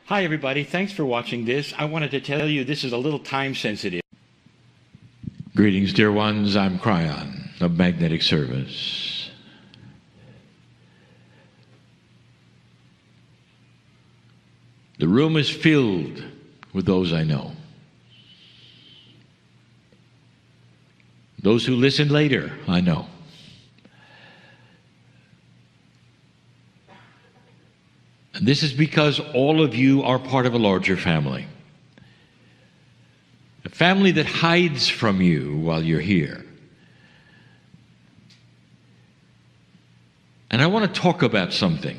Hi everybody, thanks for watching this. I wanted to tell you this is a little time sensitive. Greetings, dear ones. I'm Kryon of Magnetic Service. The room is filled with those I know. Those who listen later, I know. And this is because all of you are part of a larger family. A family that hides from you while you're here. And I want to talk about something.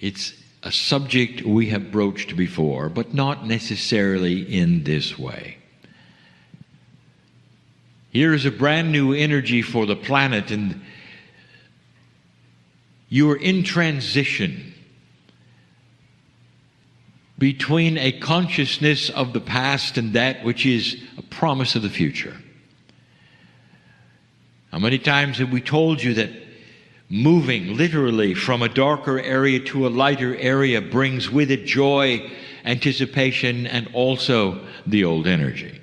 It's a subject we have broached before, but not necessarily in this way. Here is a brand new energy for the planet, and you are in transition between a consciousness of the past and that which is a promise of the future. How many times have we told you that moving literally from a darker area to a lighter area brings with it joy, anticipation, and also the old energy?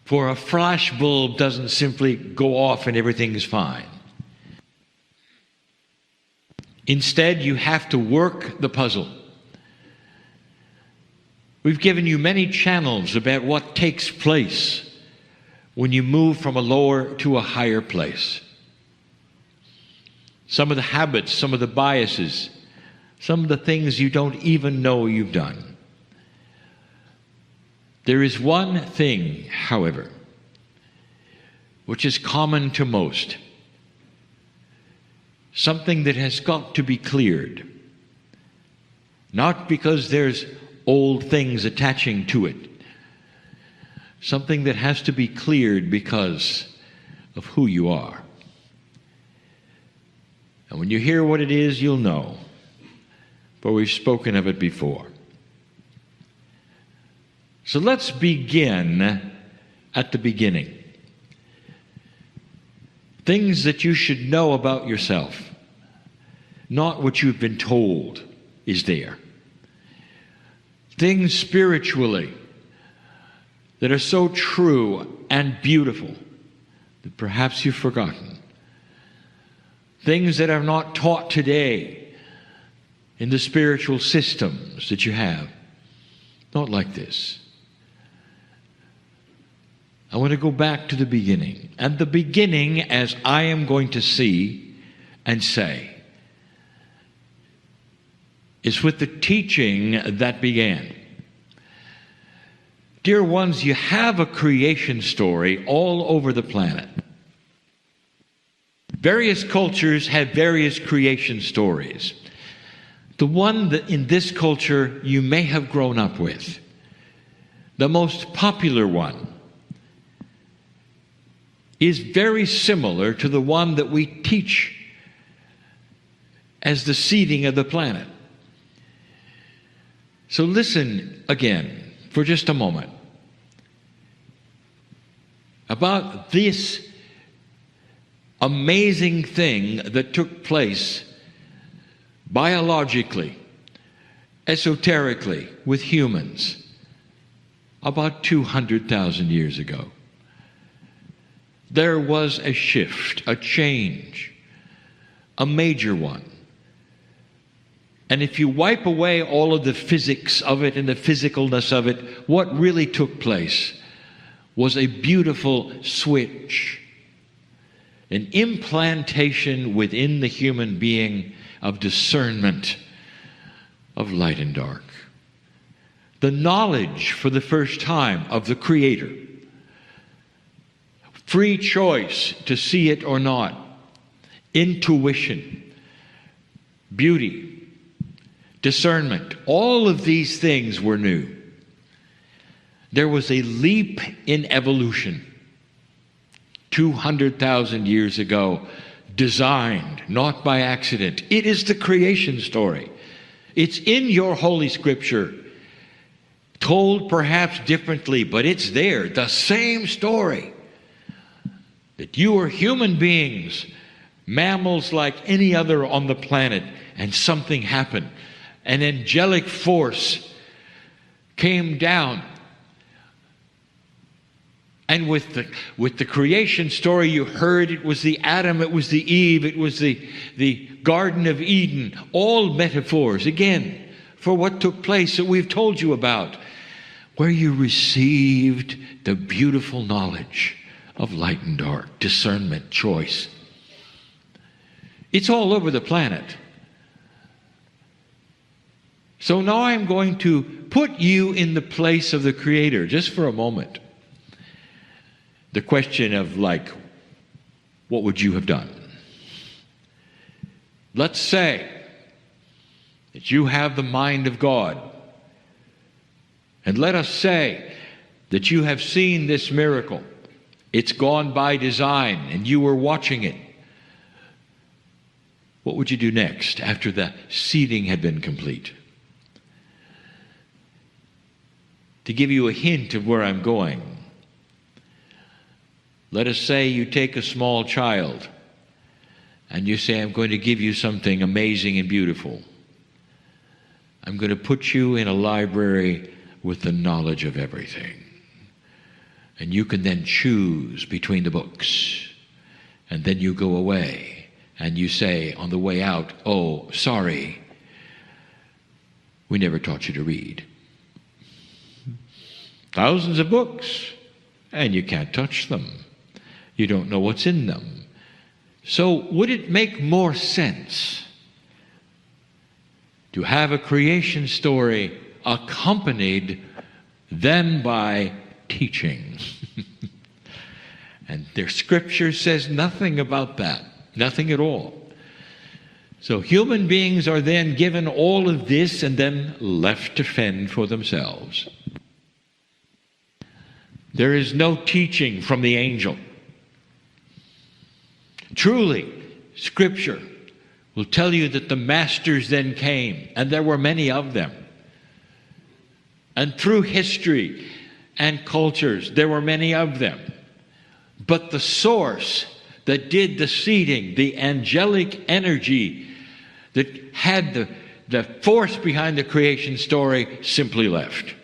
For a flash bulb doesn't simply go off and everything is fine. Instead, you have to work the puzzle. We've given you many channels about what takes place when you move from a lower to a higher place. Some of the habits, some of the biases, some of the things you don't even know you've done. There is one thing, however, which is common to most. Something that has got to be cleared. Not because there's old things attaching to it. Something that has to be cleared because of who you are. And when you hear what it is, you'll know. For we've spoken of it before. So let's begin at the beginning. Things that you should know about yourself, not what you've been told is there. Things spiritually that are so true and beautiful that perhaps you've forgotten. Things that are not taught today in the spiritual systems that you have. Not like this. I want to go back to the beginning. And the beginning, as I am going to see and say, is with the teaching that began. Dear ones, you have a creation story all over the planet. Various cultures have various creation stories. The one that in this culture you may have grown up with, the most popular one, is very similar to the one that we teach as the seeding of the planet. So listen again for just a moment about this amazing thing that took place biologically, esoterically, with humans about 200,000 years ago. There was a shift, a change, a major one. And if you wipe away all of the physics of it and the physicalness of it, what really took place was a beautiful switch, an implantation within the human being of discernment of light and dark. The knowledge for the first time of the Creator. Free choice to see it or not. Intuition. Beauty. Discernment. All of these things were new. There was a leap in evolution 200,000 years ago, designed, not by accident. It is the creation story. It's in your Holy Scripture, told perhaps differently, but it's there, the same story. That you are human beings mammals like any other on the planet, and something happened. An angelic force came down. And with the creation story you heard, it was the Adam, it was the Eve, it was the Garden of Eden, all metaphors, again, for what took place that we've told you about, where you received the beautiful knowledge of light and dark, discernment, choice. It's all over the planet. So now I'm going to put you in the place of the Creator, just for a moment. The question of, like, what would you have done? Let's say that you have the mind of God. And let us say that you have seen this miracle. It's gone by design and you were watching it. What would you do next after the seeding had been complete? To give you a hint of where I'm going, let us say you take a small child and you say, I'm going to give you something amazing and beautiful. I'm going to put you in a library with the knowledge of everything. And you can then choose between the books. And then you go away and you say on the way out, oh, sorry, we never taught you to read. Thousands of books, and you can't touch them. You don't know what's in them. So would it make more sense to have a creation story accompanied then by teaching? And their scripture says nothing about that, nothing at all. So human beings are then given all of this and then left to fend for themselves. There is no teaching from the angel. Truly, Scripture will tell you that the masters then came, and there were many of them. And through history and cultures, there were many of them. But the source that did the seeding, the angelic energy that had the force behind the creation story, simply left.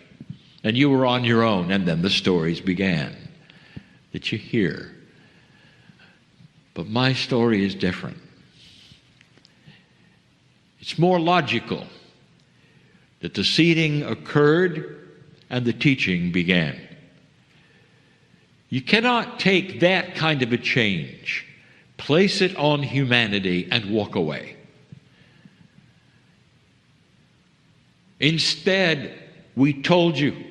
And you were on your own, and then the stories began that you hear. But my story is different. It's more logical that the seeding occurred and the teaching began. You cannot take that kind of a change, place it on humanity, and walk away. Instead, we told you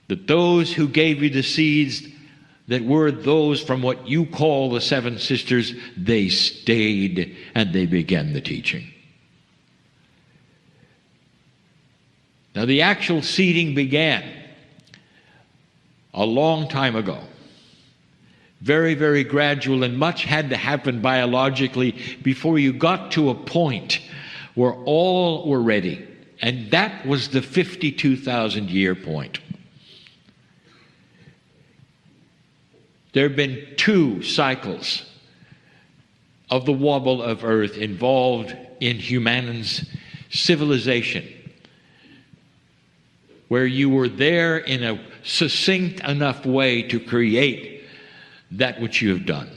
that those who gave you the seeds that were those from what you call the seven sisters, they stayed and they began the teaching. Now, the actual seeding began a long time ago. Very, very gradual, and much had to happen biologically before you got to a point where all were ready. And that was the 52,000 year point. There have been 2 cycles of the wobble of earth involved in human's civilization, where you were there in a succinct enough way to create that which you have done.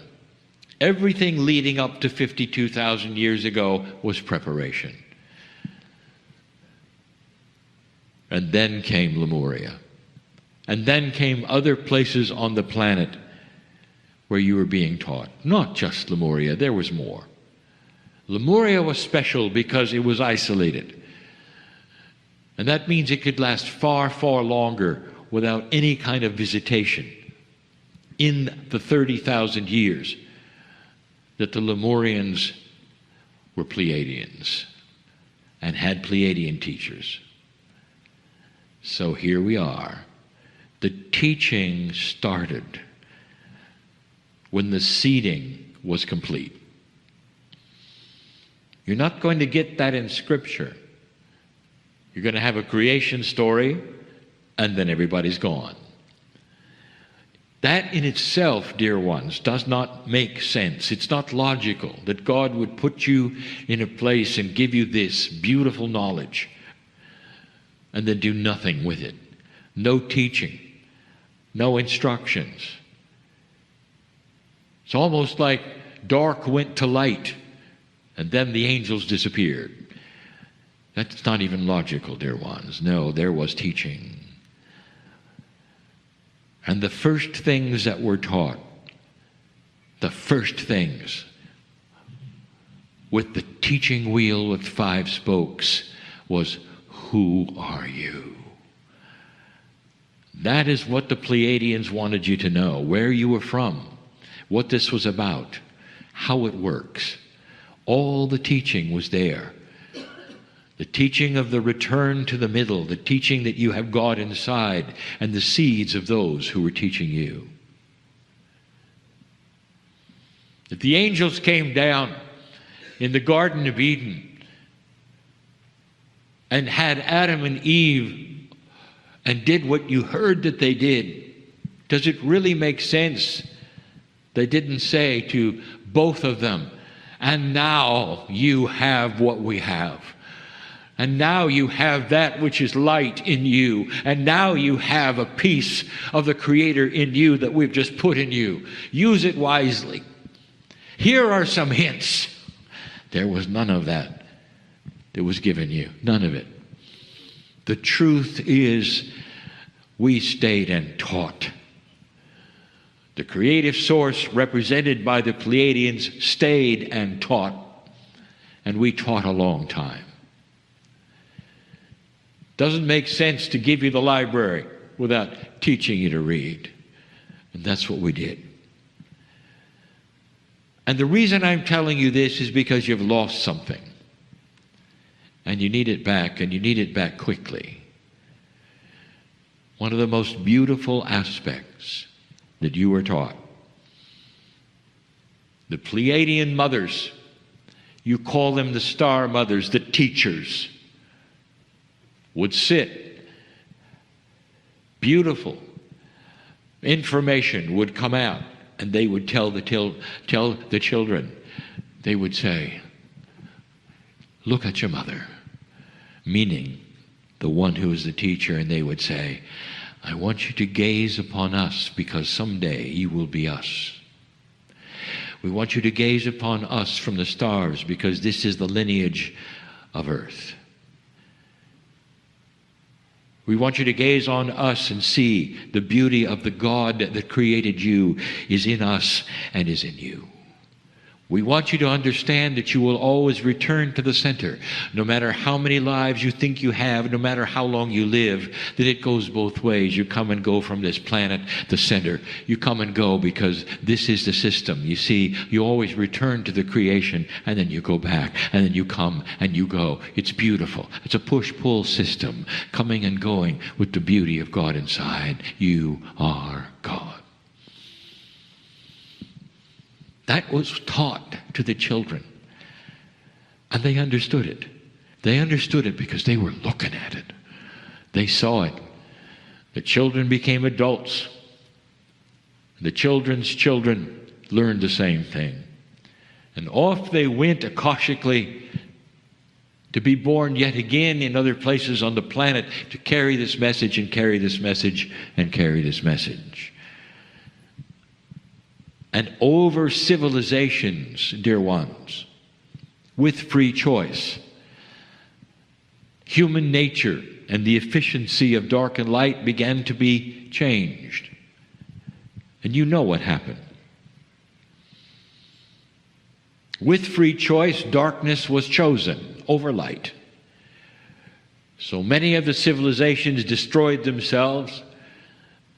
Everything leading up to 52,000 years ago was preparation. And then came Lemuria. And then came other places on the planet where you were being taught. Not just Lemuria, there was more. Lemuria was special because it was isolated. And that means it could last far, far longer without any kind of visitation in the 30,000 years that the Lemurians were Pleiadians and had Pleiadian teachers. So here we are. The teaching started when the seeding was complete. You're not going to get that in Scripture. You're going to have a creation story, and then everybody's gone. That in itself, dear ones, does not make sense. It's not logical that God would put you in a place and give you this beautiful knowledge and then do nothing with it. No teaching, no instructions. It's almost like dark went to light and then the angels disappeared. That's not even logical, dear ones. No, there was teaching. And the first things that were taught, the first things, with the teaching wheel with 5 spokes, was, who are you? That is what the Pleiadians wanted you to know, where you were from, what this was about, how it works. All the teaching was there. The teaching of the return to the middle, the teaching that you have God inside, and the seeds of those who were teaching you. If the angels came down in the Garden of Eden and had Adam and Eve and did what you heard that they did, does it really make sense? They didn't say to both of them, and now you have what we have. And now you have that which is light in you. And now you have a piece of the Creator in you that we've just put in you. Use it wisely. Here are some hints. There was none of that that was given you. None of it. The truth is, we stayed and taught. The creative source represented by the Pleiadians stayed and taught. And we taught a long time. Doesn't make sense to give you the library without teaching you to read. And that's what we did. And the reason I'm telling you this is because you've lost something. And you need it back, and you need it back quickly. One of the most beautiful aspects that you were taught. The Pleiadian mothers, you call them the star mothers, the teachers, would sit. Beautiful information would come out, and they would tell the children. They would say, look at your mother, meaning the one who is the teacher, and they would say, I want you to gaze upon us because someday you will be us. We want you to gaze upon us from the stars because this is the lineage of earth. We want you to gaze on us and see the beauty of the God that created you is in us and is in you. We want you to understand that you will always return to the center. No matter how many lives you think you have, no matter how long you live, that it goes both ways. You come and go from this planet, the center. You come and go because this is the system. You see, you always return to the creation, and then you go back, and then you come and you go. It's beautiful. It's a push-pull system, coming and going with the beauty of God inside. You are God. That was taught to the children. And they understood it. They understood it because they were looking at it. They saw it. The children became adults. The children's children learned the same thing. And off they went akashically to be born yet again in other places on the planet to carry this message and carry this message and carry this message. And over civilizations, dear ones, with free choice, human nature and the efficiency of dark and light began to be changed. And you know what happened. With free choice, darkness was chosen over light. So many of the civilizations destroyed themselves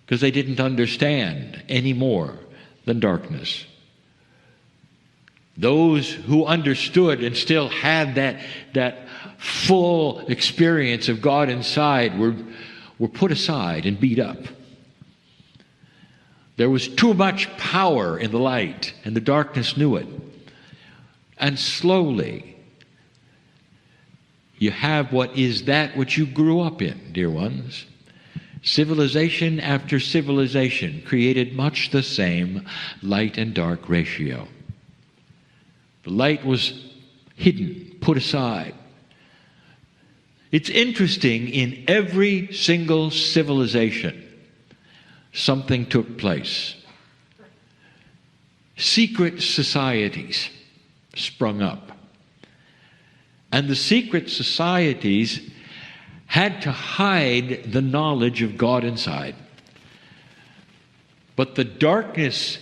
because they didn't understand any more than darkness. Those who understood and still had that full experience of God inside were put aside and beat up. There was too much power in the light, and the darkness knew it. And slowly, you have what is that which you grew up in, dear ones. Civilization after civilization created much the same light and dark ratio. The light was hidden, put aside. It's interesting, in every single civilization, something took place. Secret societies sprung up. And the secret societies had to hide the knowledge of God inside. But the darkness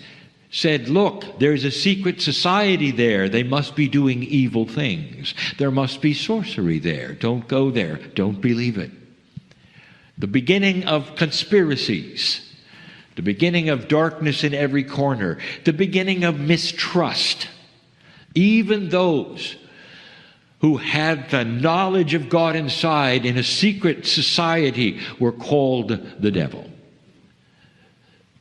said, look, there's a secret society there. They must be doing evil things. There must be sorcery there. Don't go there. Don't believe it. The beginning of conspiracies. The beginning of darkness in every corner. The beginning of mistrust. Even those who had the knowledge of God inside in a secret society were called the devil.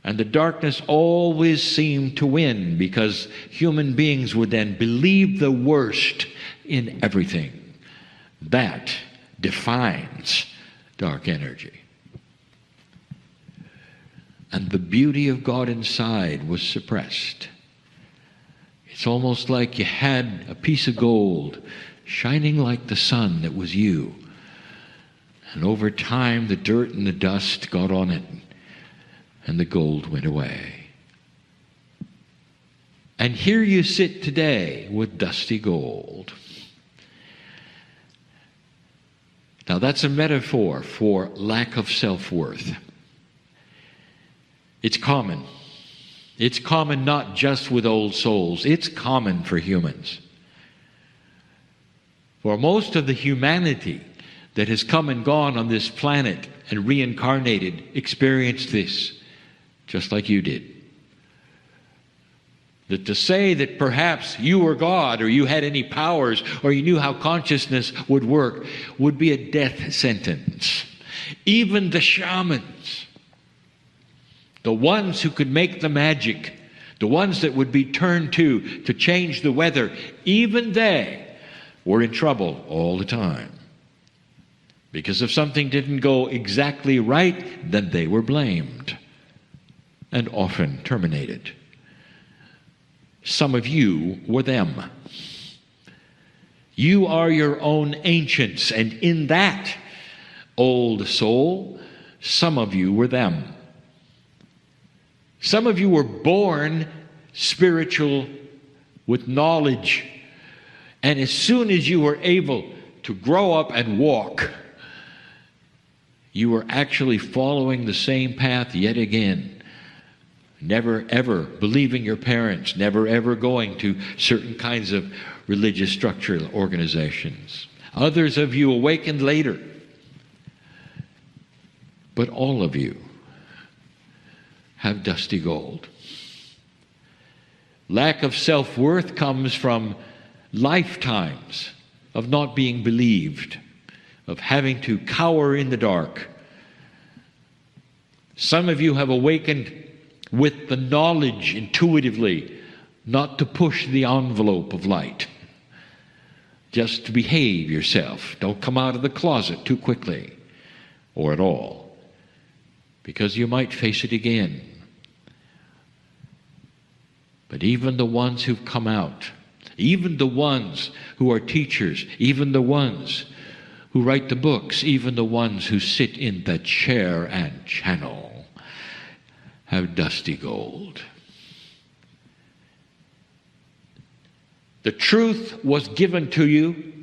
And the darkness always seemed to win, because human beings would then believe the worst in everything. That defines dark energy. And the beauty of God inside was suppressed. It's almost like you had a piece of gold shining like the sun that was you. And over time, the dirt and the dust got on it, and the gold went away. And here you sit today with dusty gold. Now that's a metaphor for lack of self-worth. It's common. It's common not just with old souls. It's common for humans. For most of the humanity that has come and gone on this planet and reincarnated experienced this, just like you did. That to say that perhaps you were God, or you had any powers, or you knew how consciousness would work, would be a death sentence. Even the shamans, the ones who could make the magic, the ones that would be turned to change the weather, even they were in trouble all the time. Because if something didn't go exactly right, then they were blamed and often terminated. Some of you were them. You are your own ancients, and in that old soul, some of you were them. Some of you were born spiritual with knowledge, and as soon as you were able to grow up and walk, you were actually following the same path yet again. Never ever believing your parents, never ever going to certain kinds of religious structural organizations. Others of you awakened later. But all of you have dusty gold. Lack of self-worth comes from lifetimes of not being believed, of having to cower in the dark. Some of you have awakened with the knowledge intuitively not to push the envelope of light. Just to behave yourself. Don't come out of the closet too quickly, or at all, because you might face it again. But even the ones who've come out, even the ones who are teachers, even the ones who write the books, even the ones who sit in the chair and channel, have dusty gold. The truth was given to you,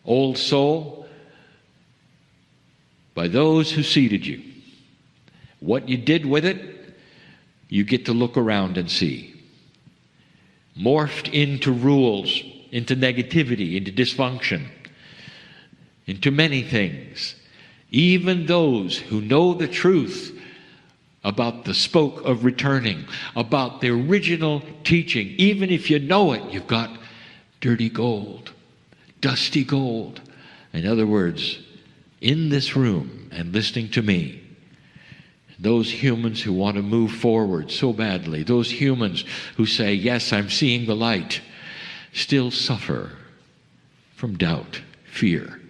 old soul, by those who seeded you. What you did with it, you get to look around and see. Morphed into rules, into negativity, into dysfunction, into many things. Even those who know the truth about the spoke of returning, about the original teaching, even if you know it, you've got dirty gold, dusty gold. In other words, in this room and listening to me, those humans who want to move forward so badly, those humans who say, yes, I'm seeing the light, still suffer from doubt, fear,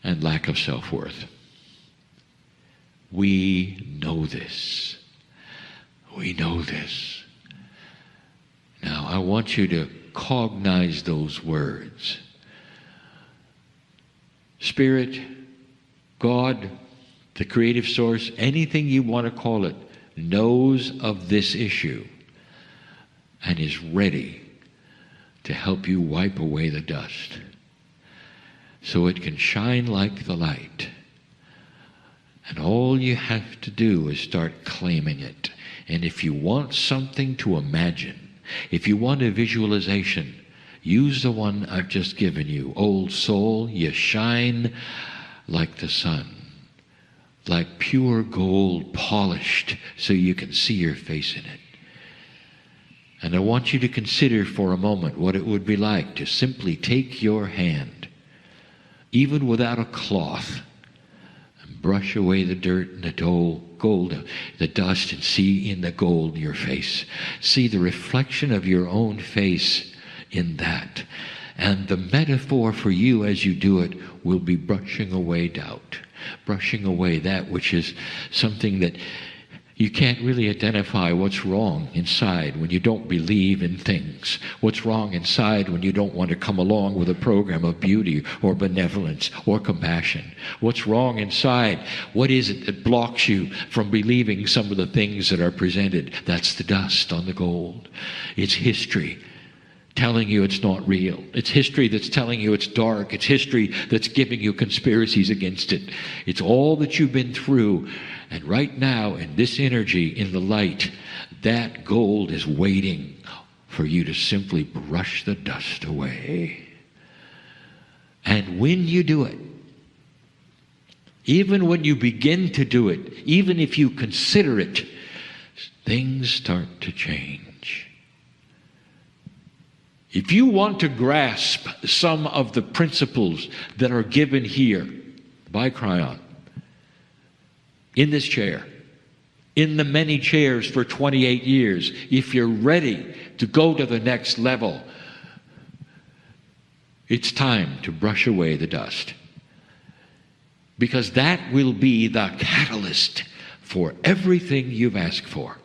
and lack of self-worth. We know this. We know this. Now, I want you to cognize those words. Spirit, God, the creative source, anything you want to call it, knows of this issue and is ready to help you wipe away the dust so it can shine like the light. And all you have to do is start claiming it. And if you want something to imagine, if you want a visualization, use the one I've just given you. Old soul, you shine like the sun, like pure gold polished so you can see your face in it. And I want you to consider for a moment what it would be like to simply take your hand, even without a cloth, and brush away the dirt and the gold, the dust, and see in the gold your face. See the reflection of your own face in that. And the metaphor for you as you do it will be brushing away doubt, brushing away that which is something that you can't really identify what's wrong inside when you don't believe in things. What's wrong inside when you don't want to come along with a program of beauty or benevolence or compassion. What's wrong inside? What is it that blocks you from believing some of the things that are presented? That's the dust on the gold. It's history telling you it's not real. It's history that's telling you it's dark. It's history that's giving you conspiracies against it. It's all that you've been through. And right now, in this energy, in the light, that gold is waiting for you to simply brush the dust away. And when you do it, even when you begin to do it, even if you consider it, things start to change. If you want to grasp some of the principles that are given here by Kryon, in this chair, in the many chairs for 28 years, if you're ready to go to the next level, it's time to brush away the dust. Because that will be the catalyst for everything you've asked for.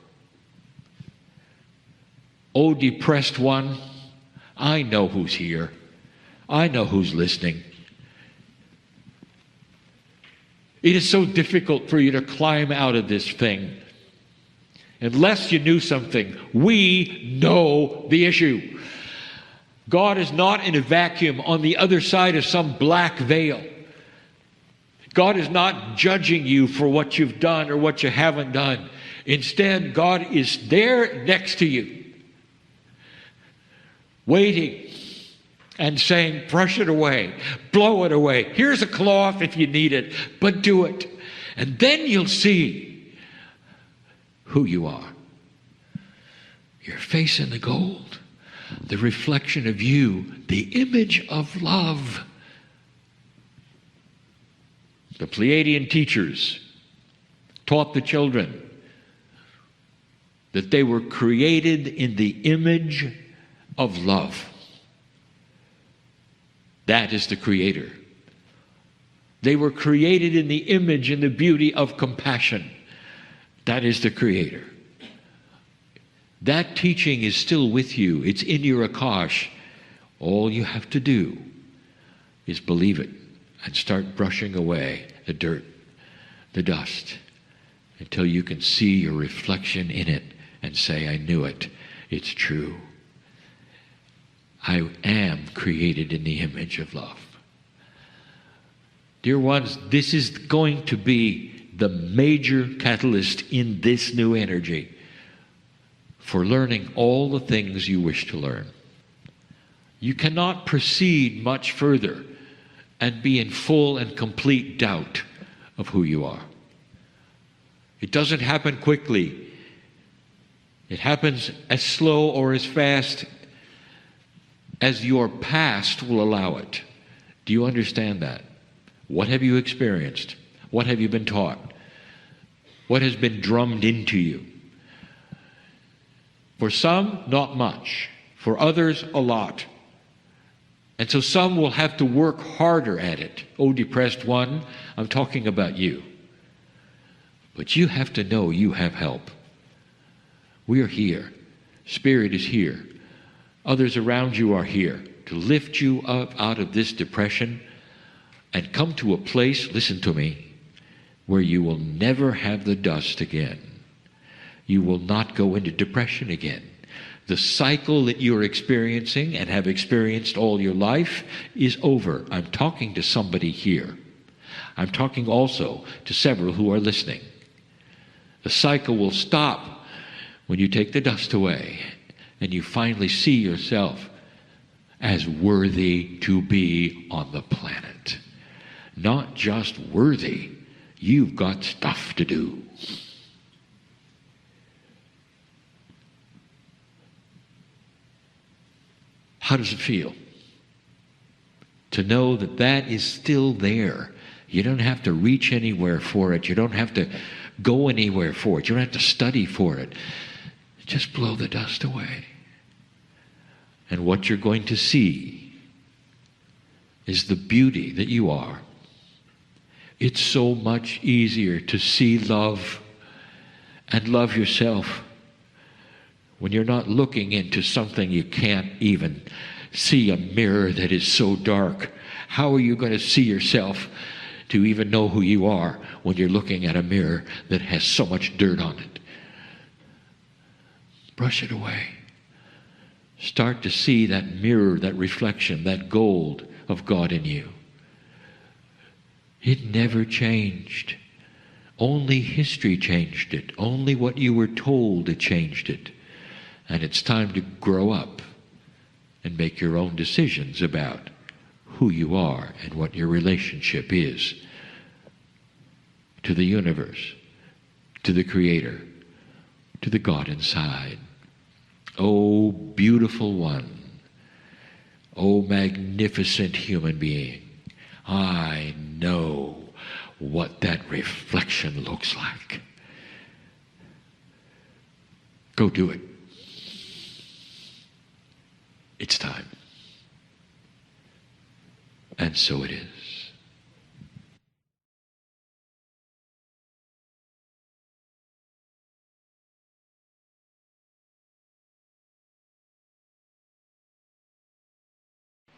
Oh, depressed one, I know who's here. I know who's listening. It is so difficult for you to climb out of this thing. Unless you knew something, we know the issue. God is not in a vacuum on the other side of some black veil. God is not judging you for what you've done or what you haven't done. Instead, God is there next to you, waiting and saying, brush it away, blow it away. Here's a cloth if you need it, but do it. And then you'll see who you are. Your face in the gold, the reflection of you, the image of love. The Pleiadian teachers taught the children that they were created in the image of love. That is the Creator. They were created in the image and the beauty of compassion. That is the Creator. That teaching is still with you. It's in your Akash. All you have to do is believe it and start brushing away the dirt, the dust, until you can see your reflection in it and say, I knew it. It's true. I am created in the image of love. Dear ones, this is going to be the major catalyst in this new energy for learning all the things you wish to learn. You cannot proceed much further and be in full and complete doubt of who you are. It doesn't happen quickly. It happens as slow or as fast as your past will allow it. Do you understand that? What have you experienced? What have you been taught? What has been drummed into you? For some, not much. For others, a lot. And so some will have to work harder at it. Oh, depressed one, I'm talking about you. But you have to know you have help. We are here. Spirit is here. Others around you are here to lift you up out of this depression and come to a place, listen to me, where you will never have the dust again. You will not go into depression again. The cycle that you're experiencing and have experienced all your life is over. I'm talking to somebody here. I'm talking also to several who are listening. The cycle will stop when you take the dust away and you finally see yourself as worthy to be on the planet. Not just worthy, you've got stuff to do. How does it feel to know that that is still there? You don't have to reach anywhere for it. You don't have to go anywhere for it. You don't have to study for it. Just blow the dust away. And what you're going to see is the beauty that you are. It's so much easier to see love and love yourself when you're not looking into something you can't even see, a mirror that is so dark. How are you going to see yourself to even know who you are when you're looking at a mirror that has so much dirt on it? Brush it away. Start to see that mirror, that reflection, that gold of God in you. It never changed. Only history changed it. Only what you were told it changed it. And it's time to grow up and make your own decisions about who you are and what your relationship is to the universe, to the Creator, to the God inside. Oh, beautiful one. Oh, magnificent human being. I know what that reflection looks like. Go do it. It's time. And so it is.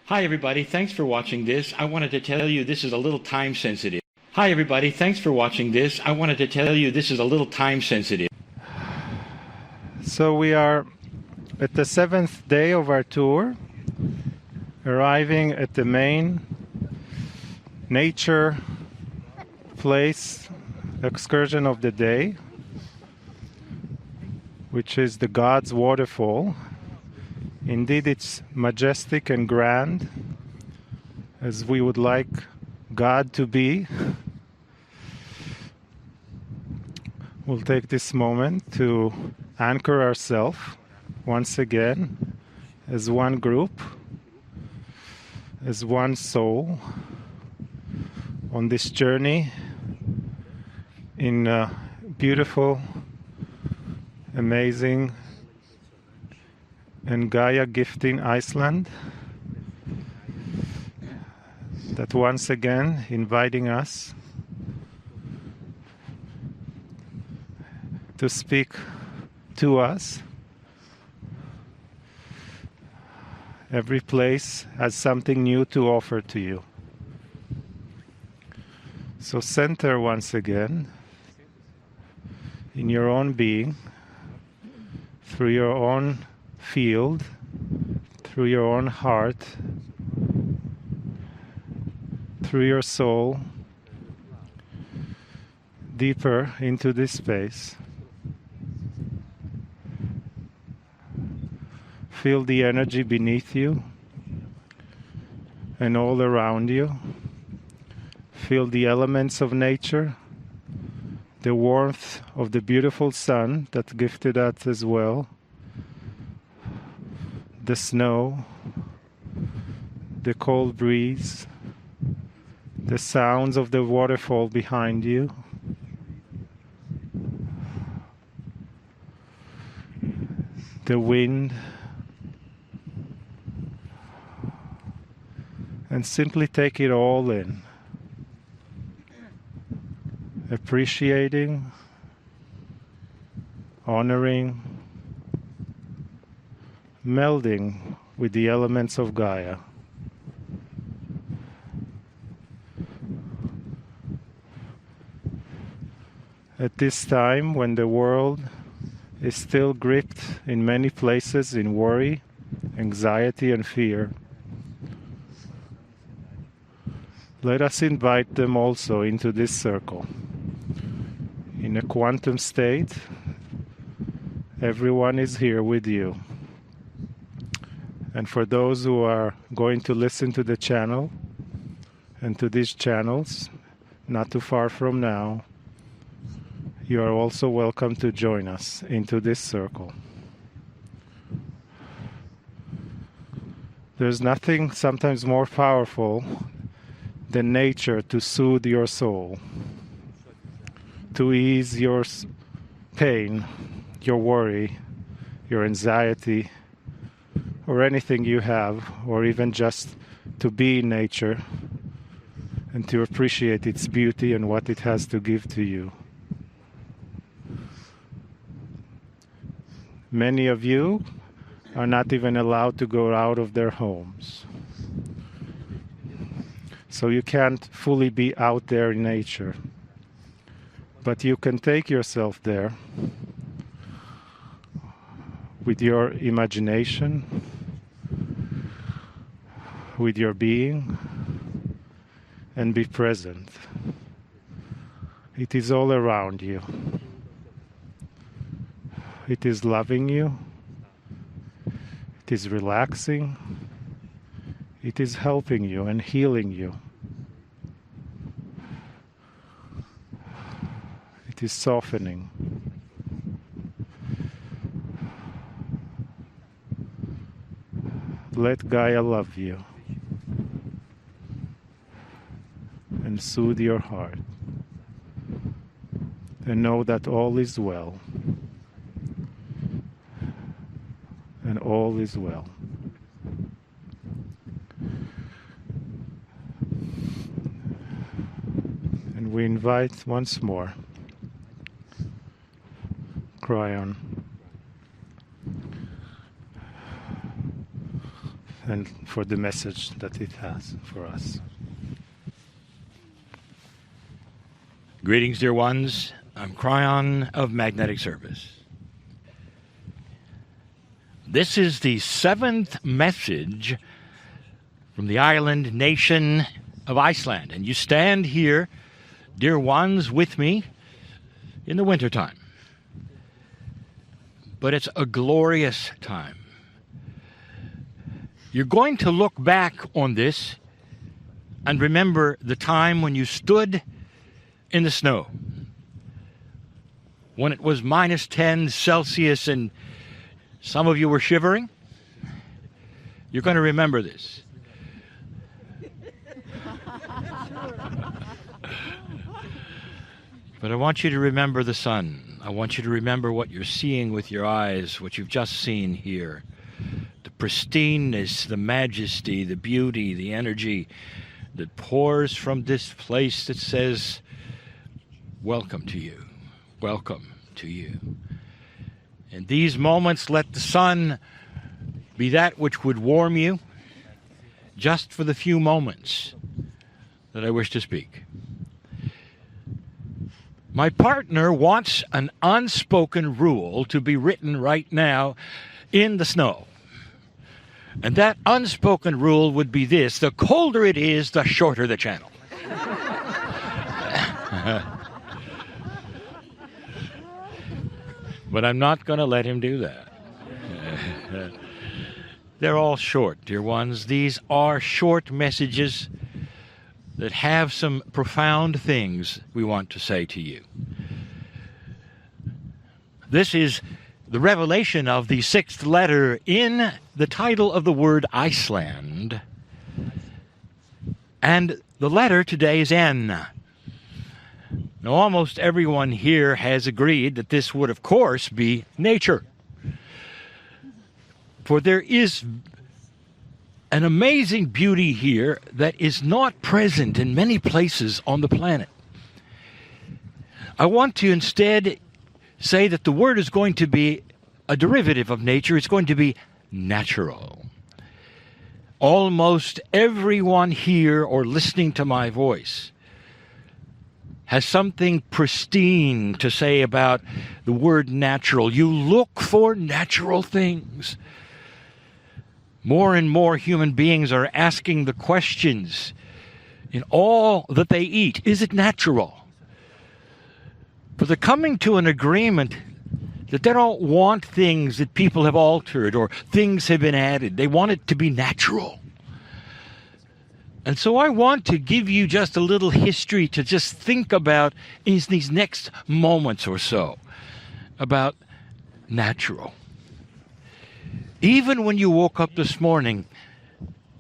Hi everybody, thanks for watching this. I wanted to tell you this is a little time sensitive. Hi everybody, thanks for watching this. I wanted to tell you this is a little time sensitive. So we are at the 7th day of our tour, arriving at the main nature place excursion of the day, which is the God's Waterfall. Indeed, it's majestic and grand, as we would like God to be. We'll take this moment to anchor ourselves once again as one group, as one soul, on this journey in beautiful, amazing, and Gaia-gifting Iceland, that once again inviting us to speak to us. Every place has something new to offer to you. So center once again in your own being, through your own field, through your own heart, through your soul, deeper into this space. Feel the energy beneath you and all around you. Feel the elements of nature, the warmth of the beautiful sun that gifted us as well, the snow, the cold breeze, the sounds of the waterfall behind you. The wind. And simply take it all in, appreciating honoring, melding with the elements of Gaia. At this time, when the world is still gripped in many places in worry, anxiety, and fear, let us invite them also into this circle. In a quantum state, everyone is here with you. And for those who are going to listen to the channel and to these channels, not too far from now, you are also welcome to join us into this circle. There's nothing sometimes more powerful than nature to soothe your soul, to ease your pain, your worry, your anxiety, or anything you have, or even just to be in nature and to appreciate its beauty and what it has to give to you. Many of you are not even allowed to go out of their homes. So you can't fully be out there in nature. But you can take yourself there with your imagination, with your being, and be present. It is all around you. It is loving you. It is relaxing. It is helping you and healing you. It is softening. Let Gaia love you and soothe your heart. And know that all is well. And all is well. And we invite once more Kryon and for the message that it has for us. Greetings, dear ones. I'm Kryon of Magnetic Service. This is the 7th message from the island nation of Iceland. And you stand here, dear ones, with me in the wintertime. But it's a glorious time. You're going to look back on this and remember the time when you stood in the snow, when it was minus 10 Celsius and some of you were shivering. You're going to remember this. But I want you to remember the sun. I want you to remember what you're seeing with your eyes, what you've just seen here. The pristineness, the majesty, the beauty, the energy that pours from this place that says, welcome to you. Welcome to you. In these moments, let the sun be that which would warm you just for the few moments that I wish to speak. My partner wants an unspoken rule to be written right now in the snow. And that unspoken rule would be this: the colder it is, the shorter the channel. But I'm not going to let him do that. They're all short, dear ones. These are short messages that have some profound things we want to say to you. This is the revelation of the 6th letter in the title of the word Iceland. And the letter today is N. Now, almost everyone here has agreed that this would, of course, be nature. For there is an amazing beauty here that is not present in many places on the planet. I want to instead say that the word is going to be a derivative of nature. It's going to be natural. Almost everyone here or listening to my voice has something pristine to say about the word natural. You look for natural things. More and more human beings are asking the questions in all that they eat. Is it natural? But they're coming to an agreement that they don't want things that people have altered or things have been added. They want it to be natural. And so I want to give you just a little history to just think about in these next moments or so about natural. Even when you woke up this morning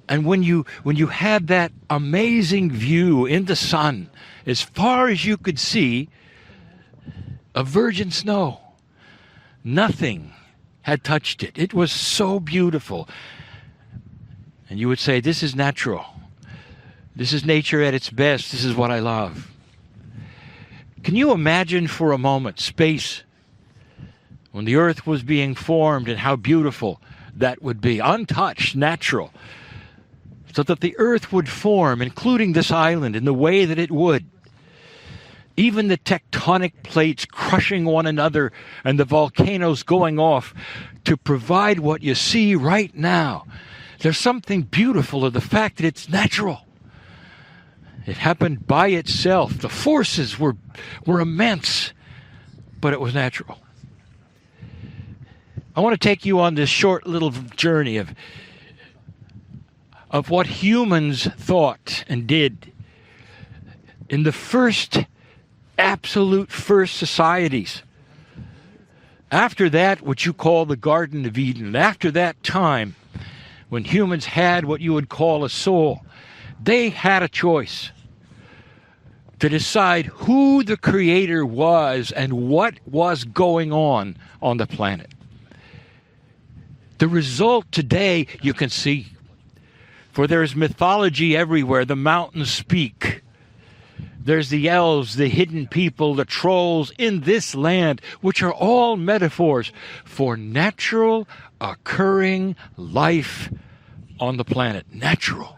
and when you had that amazing view in the sun, as far as you could see, of virgin snow, nothing had touched it. It was so beautiful. And you would say, this is natural. This is nature at its best. This is what I love. Can you imagine for a moment space when the earth was being formed and how beautiful that would be? Untouched, natural. So that the earth would form, including this island, in the way that it would. Even the tectonic plates crushing one another and the volcanoes going off to provide what you see right now. There's something beautiful of the fact that it's natural. It happened by itself. The forces were immense, but it was natural. I want to take you on this short little journey of what humans thought and did in the absolute first societies. After that, what you call the Garden of Eden, after that time, when humans had what you would call a soul, they had a choice to decide who the Creator was and what was going on the planet. The result today you can see, for there's mythology everywhere. The mountains speak. There's the elves, the hidden people, the trolls in this land, which are all metaphors for natural occurring life on the planet. Natural.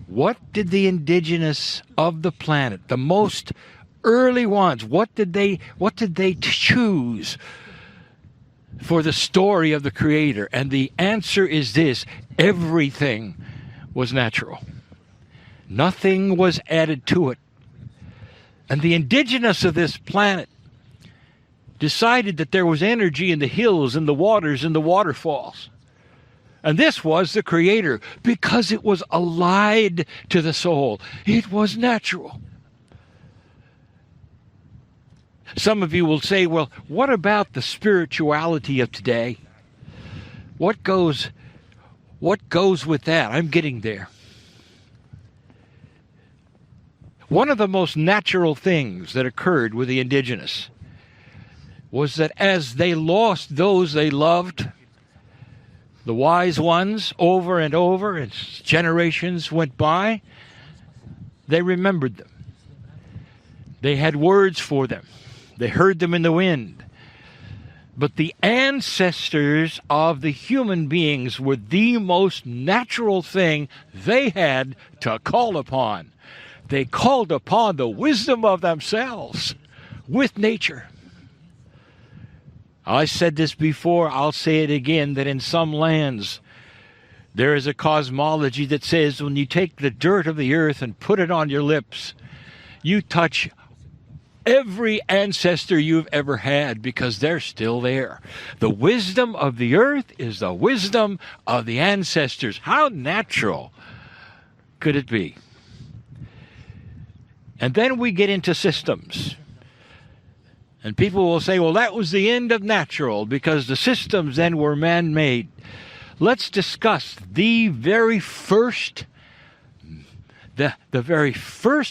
What did the indigenous of the planet, the most early ones, what did they choose for the story of the Creator? And the answer is this: everything was natural. Nothing was added to it. And the indigenous of this planet decided that there was energy in the hills and the waters and the waterfalls. And this was the Creator because it was allied to the soul. It was natural. Some of you will say, well, what about the spirituality of today? What goes with that? I'm getting there. One of the most natural things that occurred with the indigenous was that as they lost those they loved, the wise ones, over and over, as generations went by, they remembered them. They had words for them. They heard them in the wind. But the ancestors of the human beings were the most natural thing they had to call upon. They called upon the wisdom of themselves with nature. I said this before, I'll say it again, that in some lands there is a cosmology that says when you take the dirt of the earth and put it on your lips, you touch every ancestor you've ever had because they're still there. The wisdom of the earth is the wisdom of the ancestors. How natural could it be? And then we get into systems. And people will say, well, that was the end of natural because the systems then were man-made. Let's discuss the very first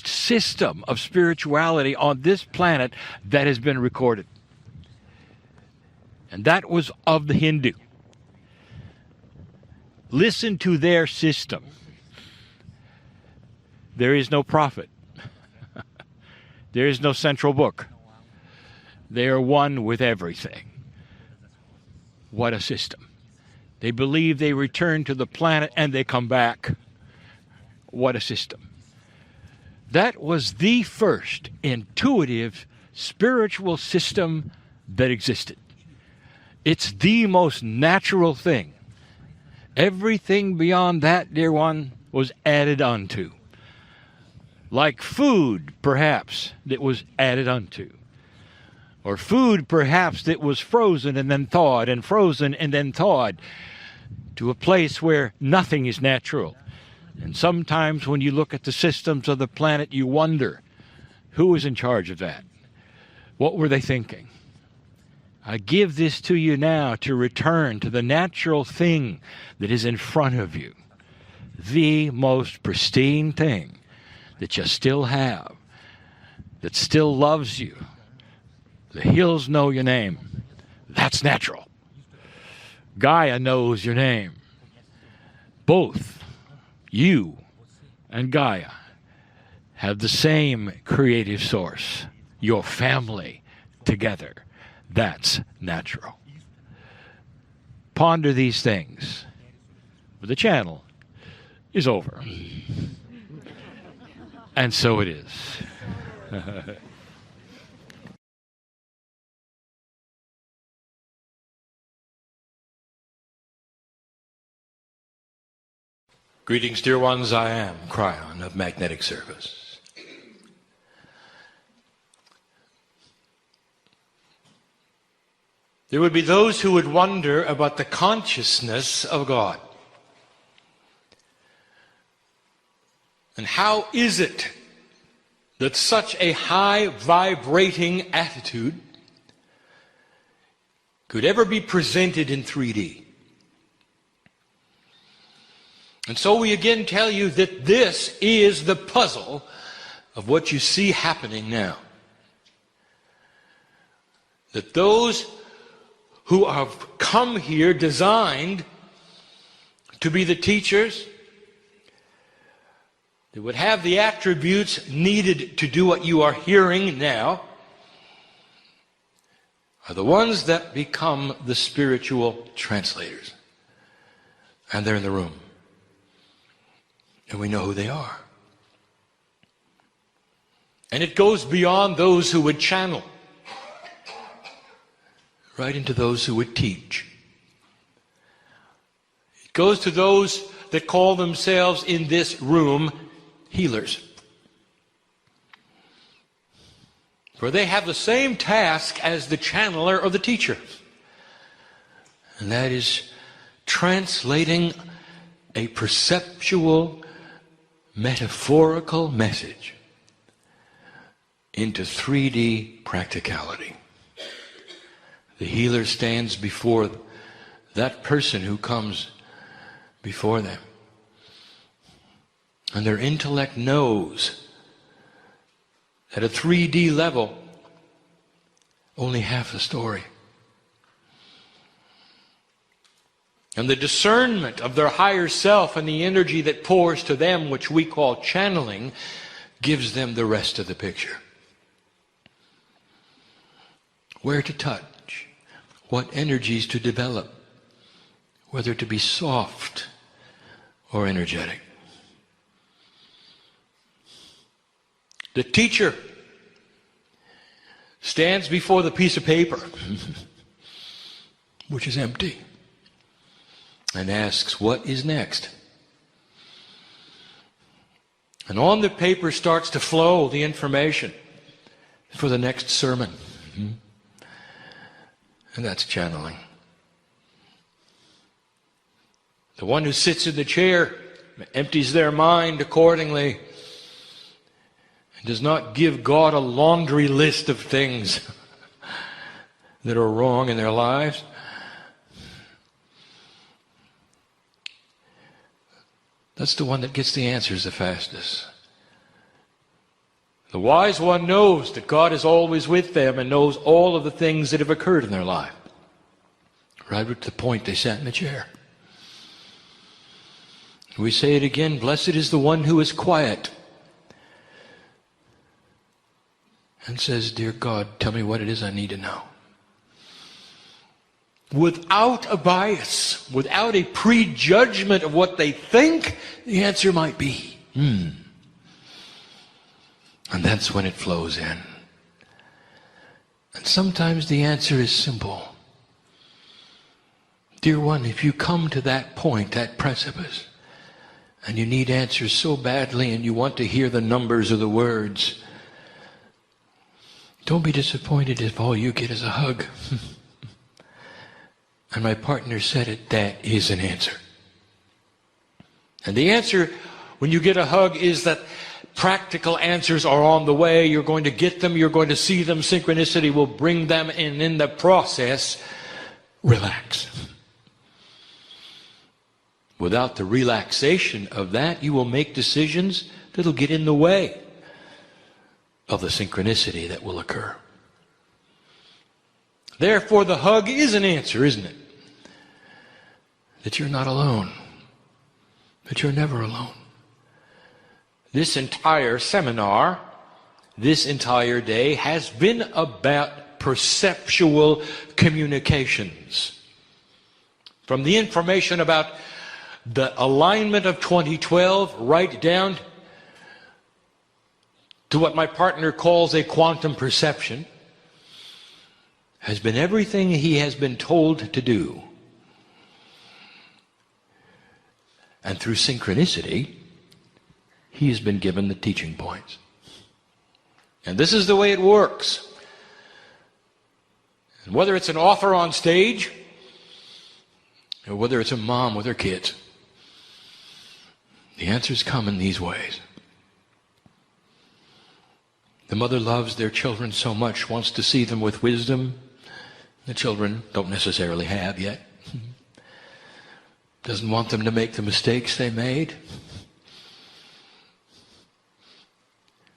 system of spirituality on this planet that has been recorded. And that was of the Hindu. Listen to their system. There is no prophet. There is no central book. They are one with everything. What a system. They believe they return to the planet and they come back. What a system. That was the first intuitive spiritual system that existed. It's the most natural thing. Everything beyond that, dear one, was added unto. Like food, perhaps, that was added unto. Or food, perhaps, that was frozen and then thawed, and frozen and then thawed, to a place where nothing is natural. And sometimes when you look at the systems of the planet, you wonder, who was in charge of that? What were they thinking? I give this to you now to return to the natural thing that is in front of you. The most pristine thing that you still have, that still loves you. The hills know your name. That's natural. Gaia knows your name. Both you and Gaia have the same creative source, your family together. That's natural. Ponder these things. The channel is over. And so it is. Greetings, dear ones. I am Kryon of Magnetic Service. There would be those who would wonder about the consciousness of God. And how is it that such a high vibrating attitude could ever be presented in 3D? And so we again tell you that this is the puzzle of what you see happening now. That those who have come here designed to be the teachers, that would have the attributes needed to do what you are hearing now, are the ones that become the spiritual translators. And they're in the room. And we know who they are. And it goes beyond those who would channel, right into those who would teach. It goes to those that call themselves in this room healers. For they have the same task as the channeler or the teacher. And that is translating a perceptual, metaphorical message into 3D practicality. The healer stands before that person who comes before them. And their intellect knows at a 3D level only half the story. And the discernment of their higher self and the energy that pours to them, which we call channeling, gives them the rest of the picture. Where to touch, what energies to develop, whether to be soft or energetic. The teacher stands before the piece of paper, which is empty, and asks, what is next? And on the paper starts to flow the information for the next sermon. And that's channeling. The one who sits in the chair empties their mind accordingly and does not give God a laundry list of things that are wrong in their lives. That's the one that gets the answers the fastest. The wise one knows that God is always with them and knows all of the things that have occurred in their life. Right at the point they sat in the chair. We say it again, blessed is the one who is quiet and says, "Dear God, tell me what it is I need to know." Without a bias, without a prejudgment of what they think the answer might be. And that's when it flows in. And sometimes the answer is simple. Dear one, if you come to that point, that precipice, and you need answers so badly and you want to hear the numbers or the words, don't be disappointed if all you get is a hug. And my partner said it, that is an answer. And the answer when you get a hug is that practical answers are on the way. You're going to get them. You're going to see them. Synchronicity will bring them. And in the process, relax. Without the relaxation of that, you will make decisions that'll get in the way of the synchronicity that will occur. Therefore, the hug is an answer, isn't it? That you're not alone. That you're never alone. This entire seminar, this entire day, has been about perceptual communications. From the information about the alignment of 2012 right down to what my partner calls a quantum perception, has been everything he has been told to do. And through synchronicity, he has been given the teaching points. And this is the way it works. And whether it's an author on stage, or whether it's a mom with her kids, the answers come in these ways. The mother loves their children so much, wants to see them with wisdom. The children don't necessarily have yet. Doesn't want them to make the mistakes they made.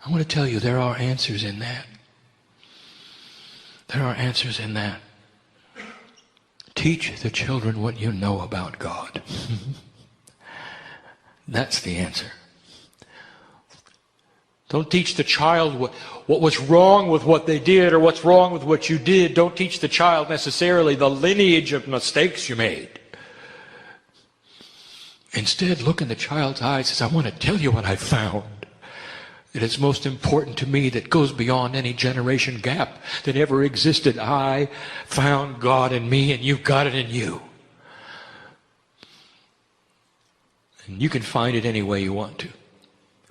I want to tell you, there are answers in that. There are answers in that. Teach the children what you know about God. That's the answer. Don't teach the child what was wrong with what they did or what's wrong with what you did. Don't teach the child necessarily the lineage of mistakes you made. Instead, look in the child's eyes and say, I want to tell you what I found. That it's most important to me, that goes beyond any generation gap that ever existed. I found God in me and you've got it in you. And you can find it any way you want to.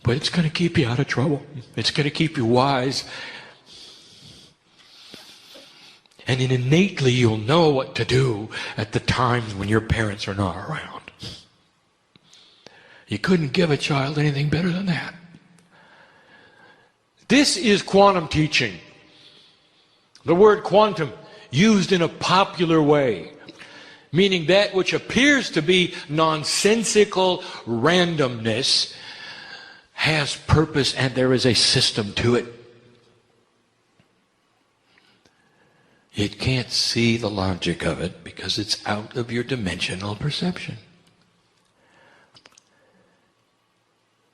But it's going to keep you out of trouble. It's going to keep you wise. And innately you'll know what to do at the times when your parents are not around. You couldn't give a child anything better than that. This is quantum teaching. The word quantum used in a popular way, meaning that which appears to be nonsensical randomness has purpose and there is a system to it. You can't see the logic of it because it's out of your dimensional perception.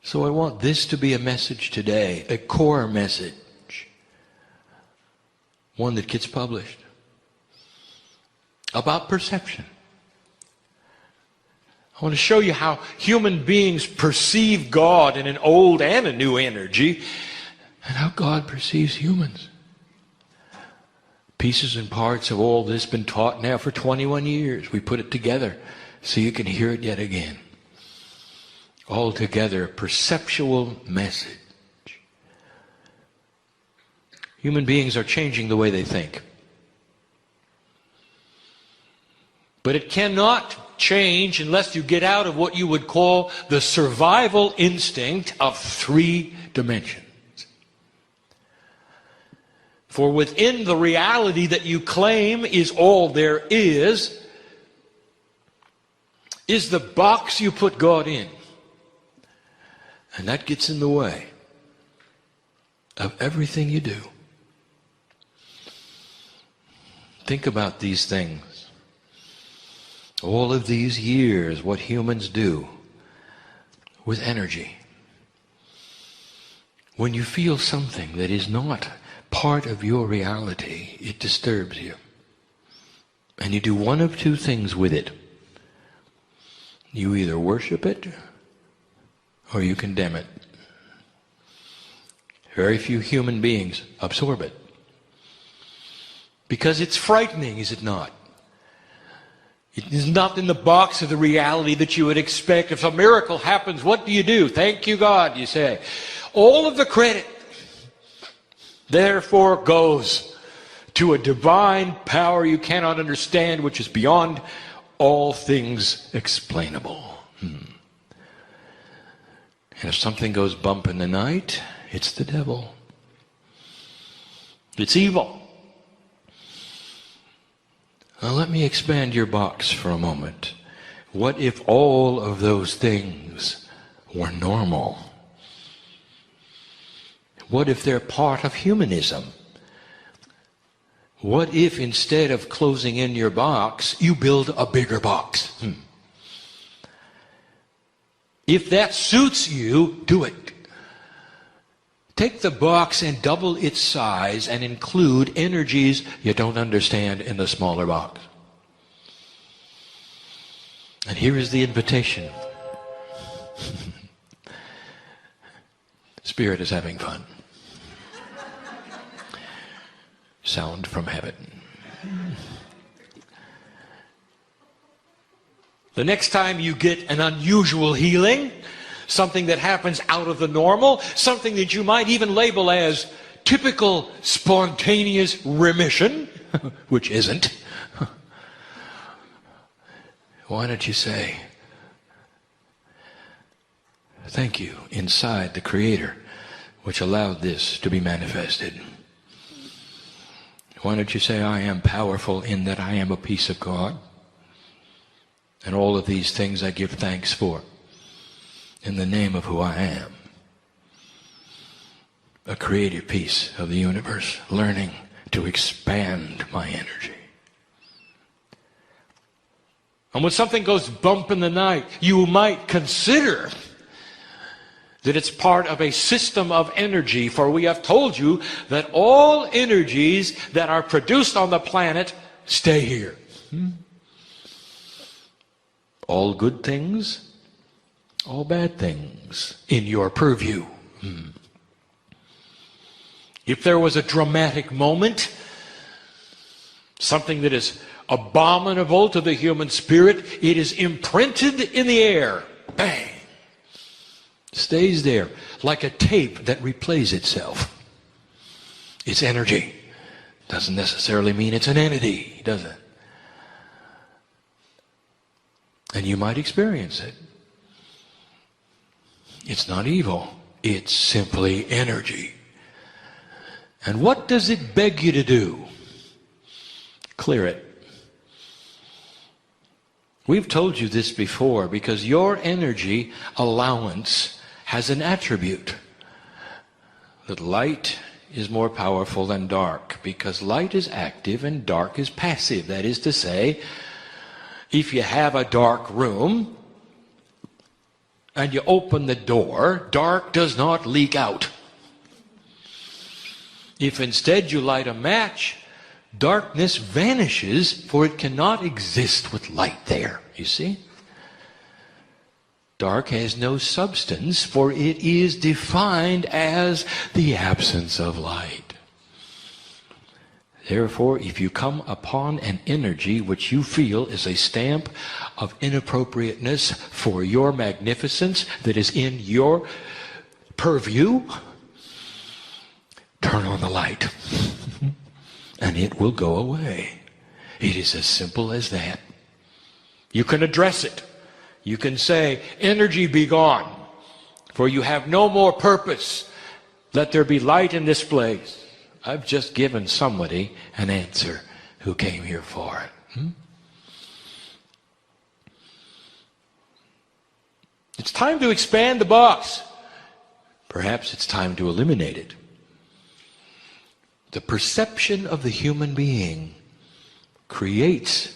So I want this to be a message today, a core message, one that gets published, about perception. I want to show you how human beings perceive God in an old and a new energy, and how God perceives humans. Pieces and parts of all this been taught now for 21 years. We put it together so you can hear it yet again. Altogether, a perceptual message. Human beings are changing the way they think. But it cannot change unless you get out of what you would call the survival instinct of 3 dimensions. For within the reality that you claim is all there is the box you put God in. And that gets in the way of everything you do. Think about these things. All of these years, what humans do with energy. When you feel something that is not part of your reality, it disturbs you. And you do one of two things with it. You either worship it or you condemn it. Very few human beings absorb it. Because it's frightening, is it not? It is not in the box of the reality that you would expect. If a miracle happens, what do? Thank you, God, you say. All of the credit, therefore, goes to a divine power you cannot understand, which is beyond all things explainable. And if something goes bump in the night, it's the devil. It's evil. Now let me expand your box for a moment. What if all of those things were normal? What if they're part of humanism? What if instead of closing in your box, you build a bigger box? If that suits you, do it. Take the box and double its size and include energies you don't understand in the smaller box. And here is the invitation. Spirit is having fun. Sound from heaven. The next time you get an unusual healing, something that happens out of the normal, something that you might even label as typical spontaneous remission, which isn't, why don't you say, thank you, inside the Creator, which allowed this to be manifested. Why don't you say, I am powerful in that I am a piece of God, and all of these things I give thanks for. In the name of who I am, a creative piece of the universe, learning to expand my energy. And when something goes bump in the night, you might consider that it's part of a system of energy, for we have told you that all energies that are produced on the planet stay here. All good things, all bad things in your purview. If there was a dramatic moment, something that is abominable to the human spirit, it is imprinted in the air. Bang! Stays there like a tape that replays itself. It's energy. Doesn't necessarily mean it's an entity, does it? And you might experience it. It's not evil. It's simply energy. And what does it beg you to do? Clear it. We've told you this before because your energy allowance has an attribute. That light is more powerful than dark because light is active and dark is passive. That is to say, if you have a dark room, and you open the door, dark does not leak out. If instead you light a match, darkness vanishes, for it cannot exist with light there, you see? Dark has no substance, for it is defined as the absence of light. Therefore, if you come upon an energy which you feel is a stamp of inappropriateness for your magnificence that is in your purview, turn on the light and it will go away. It is as simple as that. You can address it. You can say, energy be gone, for you have no more purpose. Let there be light in this place. I've just given somebody an answer who came here for it. It's time to expand the box. Perhaps it's time to eliminate it. The perception of the human being creates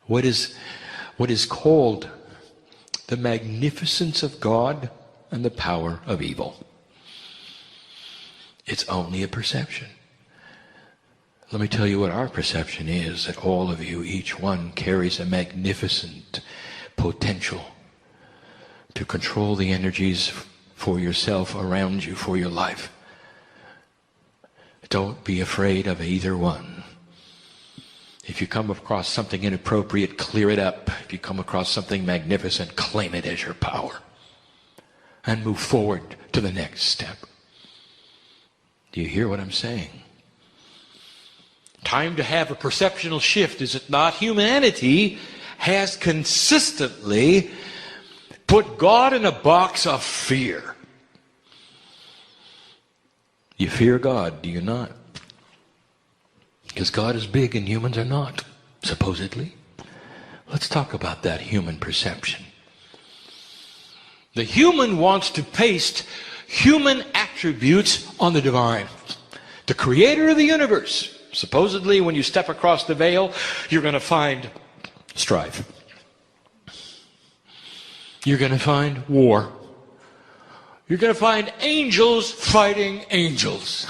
what is called the magnificence of God and the power of evil. It's only a perception. Let me tell you what our perception is, that all of you, each one, carries a magnificent potential to control the energies for yourself, around you, for your life. Don't be afraid of either one. If you come across something inappropriate, clear it up. If you come across something magnificent, claim it as your power. And move forward to the next step. Do you hear what I'm saying? Time to have a perceptual shift, is it not? Humanity has consistently put God in a box of fear. You fear God, do you not? Because God is big and humans are not, supposedly. Let's talk about that human perception. The human wants to paste human attributes on the divine. The creator of the universe. Supposedly, when you step across the veil, you're going to find strife. You're going to find war. You're going to find angels fighting angels.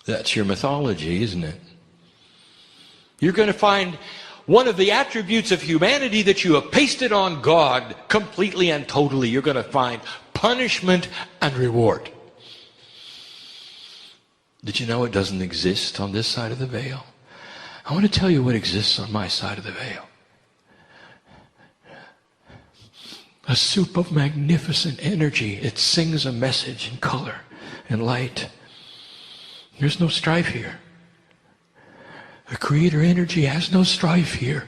That's your mythology, isn't it? You're going to find one of the attributes of humanity that you have pasted on God completely and totally. You're going to find punishment and reward. Did you know it doesn't exist on this side of the veil? I want to tell you what exists on my side of the veil. A soup of magnificent energy. It sings a message in color and light. There's no strife here. The creator energy has no strife here.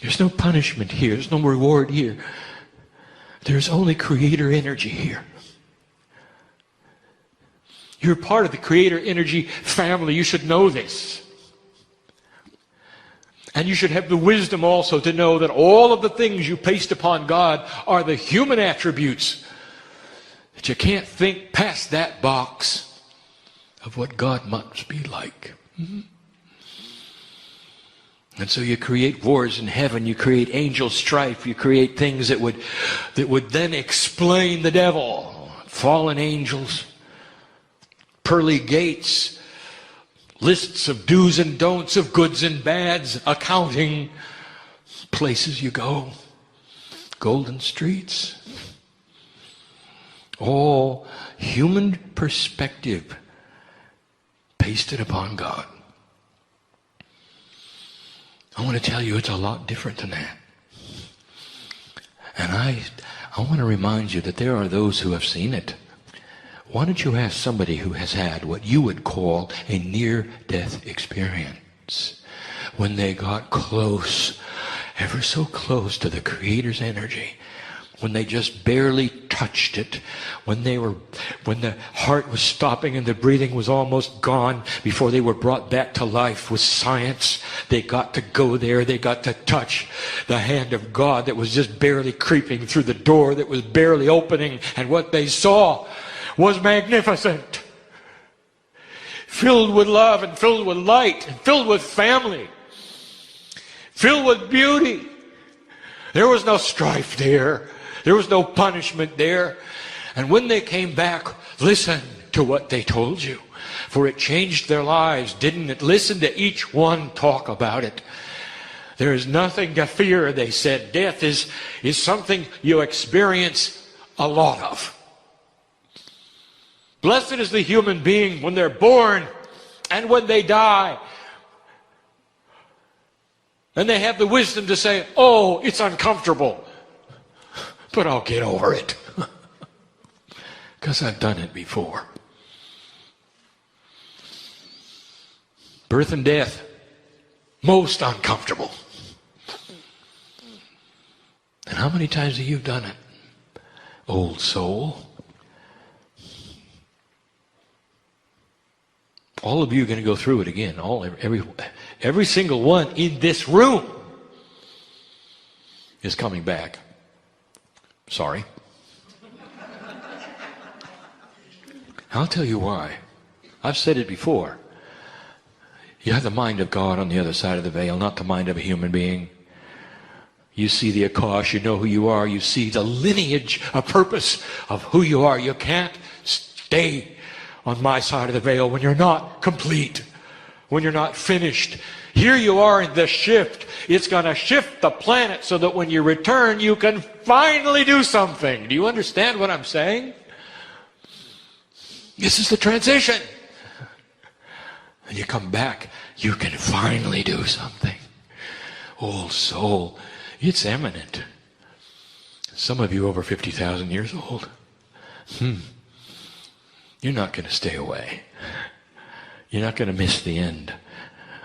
There's no punishment here. There's no reward here. There's only creator energy here. You're part of the creator energy family. You should know this. And you should have the wisdom also to know that all of the things you paste upon God are the human attributes. That you can't think past that box of what God must be like. And so you create wars in heaven, you create angel strife, you create things that would then explain the devil. Fallen angels, pearly gates, lists of do's and don'ts, of goods and bads, accounting, places you go, golden streets. All human perspective pasted upon God. I want to tell you it's a lot different than that. And I want to remind you that there are those who have seen it. Why don't you ask somebody who has had what you would call a near-death experience, when they got close, ever so close to the Creator's energy, when they just barely touched it, when the heart was stopping and the breathing was almost gone, before they were brought back to life with science. They got to go there, they got to touch the hand of God that was just barely creeping through the door that was barely opening, and what they saw was magnificent. Filled with love and filled with light and filled with family. Filled with beauty. There was no strife there. There was no punishment there. And when they came back, listen to what they told you. For it changed their lives, didn't it? Listen to each one talk about it. There is nothing to fear, they said. Death is something you experience a lot of. Blessed is the human being when they're born and when they die. And they have the wisdom to say, oh, it's uncomfortable, but I'll get over it. Because I've done it before. Birth and death, most uncomfortable. And how many times have you done it, old soul? All of you are going to go through it again. Every single one in this room is coming back. Sorry. I'll tell you why. I've said it before. You have the mind of God on the other side of the veil, not the mind of a human being. You see the Akash, you know who you are, you see the lineage, a purpose of who you are. You can't stay on my side of the veil when you're not complete, when you're not finished. Here you are in the shift. It's going to shift the planet so that when you return, you can finally do something. Do you understand what I'm saying? This is the transition. And you come back, you can finally do something. Old soul, it's eminent. Some of you over 50,000 years old. You're not going to stay away. You're not going to miss the end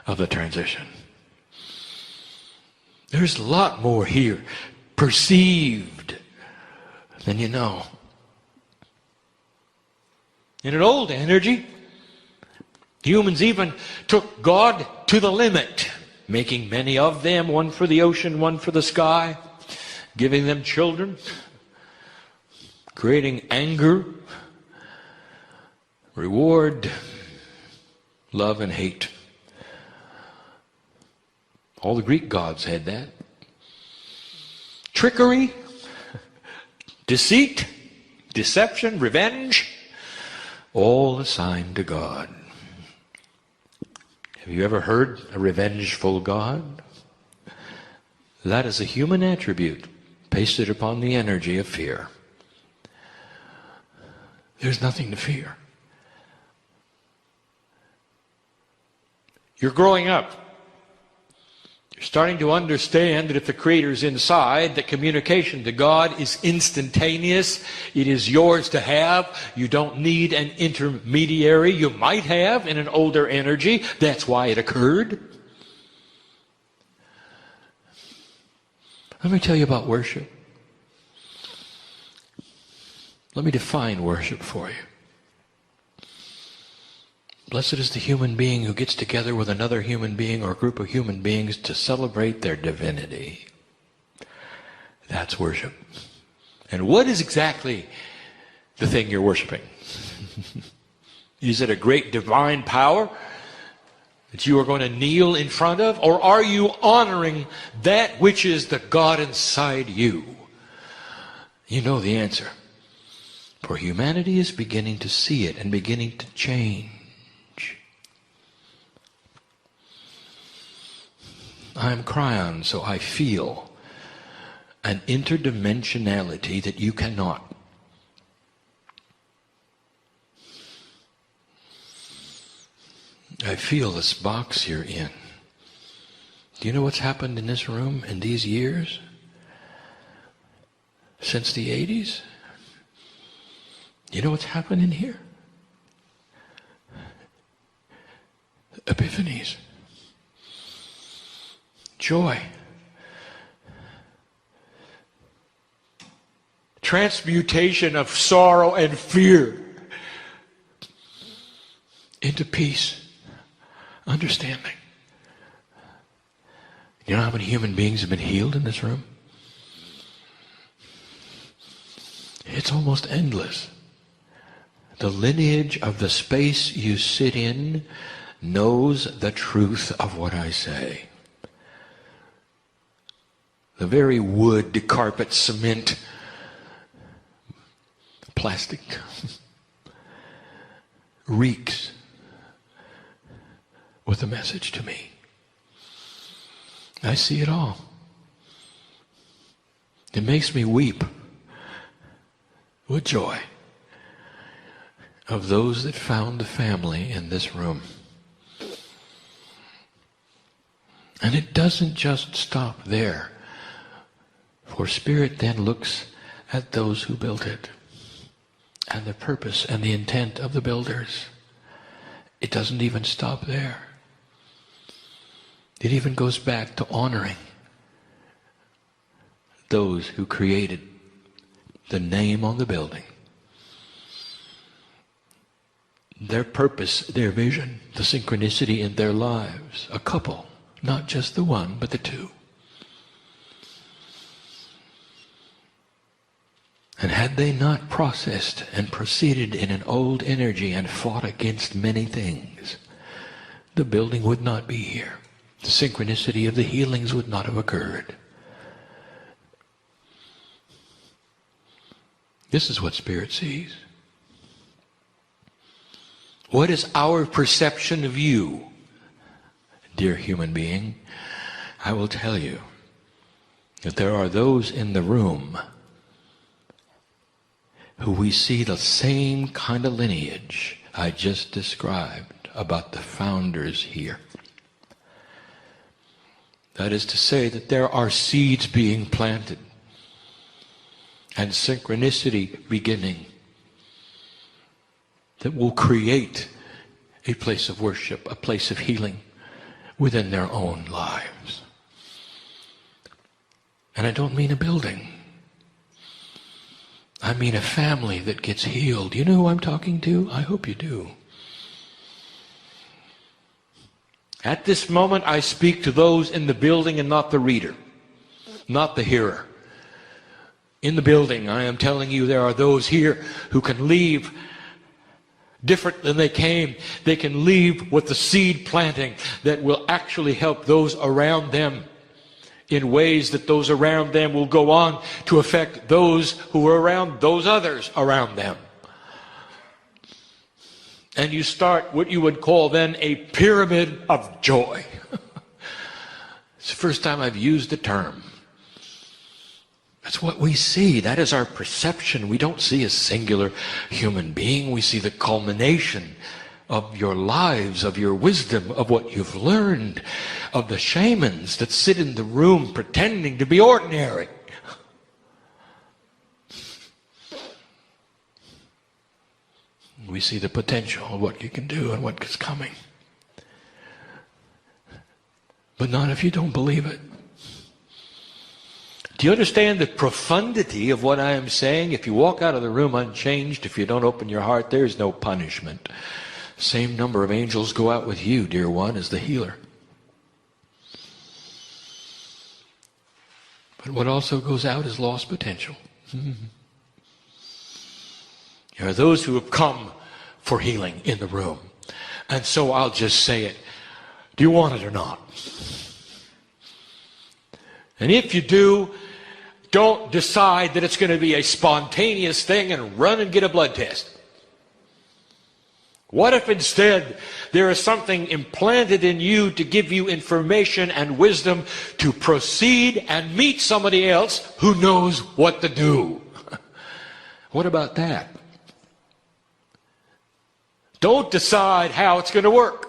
of the transition. There's a lot more here perceived than you know. In an old energy, humans even took God to the limit, making many of them, one for the ocean, one for the sky, giving them children, creating anger, reward, love and hate. All the Greek gods had that. Trickery, deceit, deception, revenge, all assigned to God. Have you ever heard a revengeful God? That is a human attribute pasted upon the energy of fear. There's nothing to fear. You're growing up. You're starting to understand that if the Creator's inside, that communication to God is instantaneous. It is yours to have. You don't need an intermediary. You might have in an older energy. That's why it occurred. Let me tell you about worship. Let me define worship for you. Blessed is the human being who gets together with another human being or a group of human beings to celebrate their divinity. That's worship. And what is exactly the thing you're worshiping? Is it a great divine power that you are going to kneel in front of? Or are you honoring that which is the God inside you? You know the answer. For humanity is beginning to see it and beginning to change. I am Kryon, so I feel an interdimensionality that you cannot. I feel this box you're in. Do you know what's happened in this room in these years? Since the 80s? You know what's happened in here? Epiphanies. Joy. Transmutation of sorrow and fear into peace, understanding. You know how many human beings have been healed in this room? It's almost endless. The lineage of the space you sit in knows the truth of what I say. The very wood, carpet, cement, plastic reeks with a message to me. I see it all. It makes me weep with joy of those that found the family in this room. And it doesn't just stop there. For Spirit then looks at those who built it and the purpose and the intent of the builders. It doesn't even stop there. It even goes back to honoring those who created the name on the building, their purpose, their vision, the synchronicity in their lives. A couple, not just the one, but the two. And had they not processed and proceeded in an old energy and fought against many things, the building would not be here. The synchronicity of the healings would not have occurred. This is what Spirit sees. What is our perception of you, dear human being? I will tell you that there are those in the room who we see the same kind of lineage I just described about the founders here. That is to say that there are seeds being planted and synchronicity beginning that will create a place of worship, a place of healing within their own lives. And I don't mean a building. I mean a family that gets healed. You know who I'm talking to? I hope you do. At this moment, I speak to those in the building and not the reader, not the hearer. In the building, I am telling you, there are those here who can leave different than they came. They can leave with the seed planting that will actually help those around them in ways that those around them will go on to affect those who are around those others around them. And you start what you would call then a pyramid of joy. It's the first time I've used the term. That's what we see. That is our perception. We don't see a singular human being. We see the culmination of your lives, of your wisdom, of what you've learned, of the shamans that sit in the room pretending to be ordinary. We see the potential of what you can do and what is coming. But not if you don't believe it. Do you understand the profundity of what I am saying? If you walk out of the room unchanged, if you don't open your heart, there is no punishment. Same number of angels go out with you, dear one, as the healer. But what also goes out is lost potential. There are those who have come for healing in the room. And so I'll just say it. Do you want it or not? And if you do, don't decide that it's going to be a spontaneous thing and run and get a blood test. What if instead there is something implanted in you to give you information and wisdom to proceed and meet somebody else who knows what to do? What about that? Don't decide how it's going to work.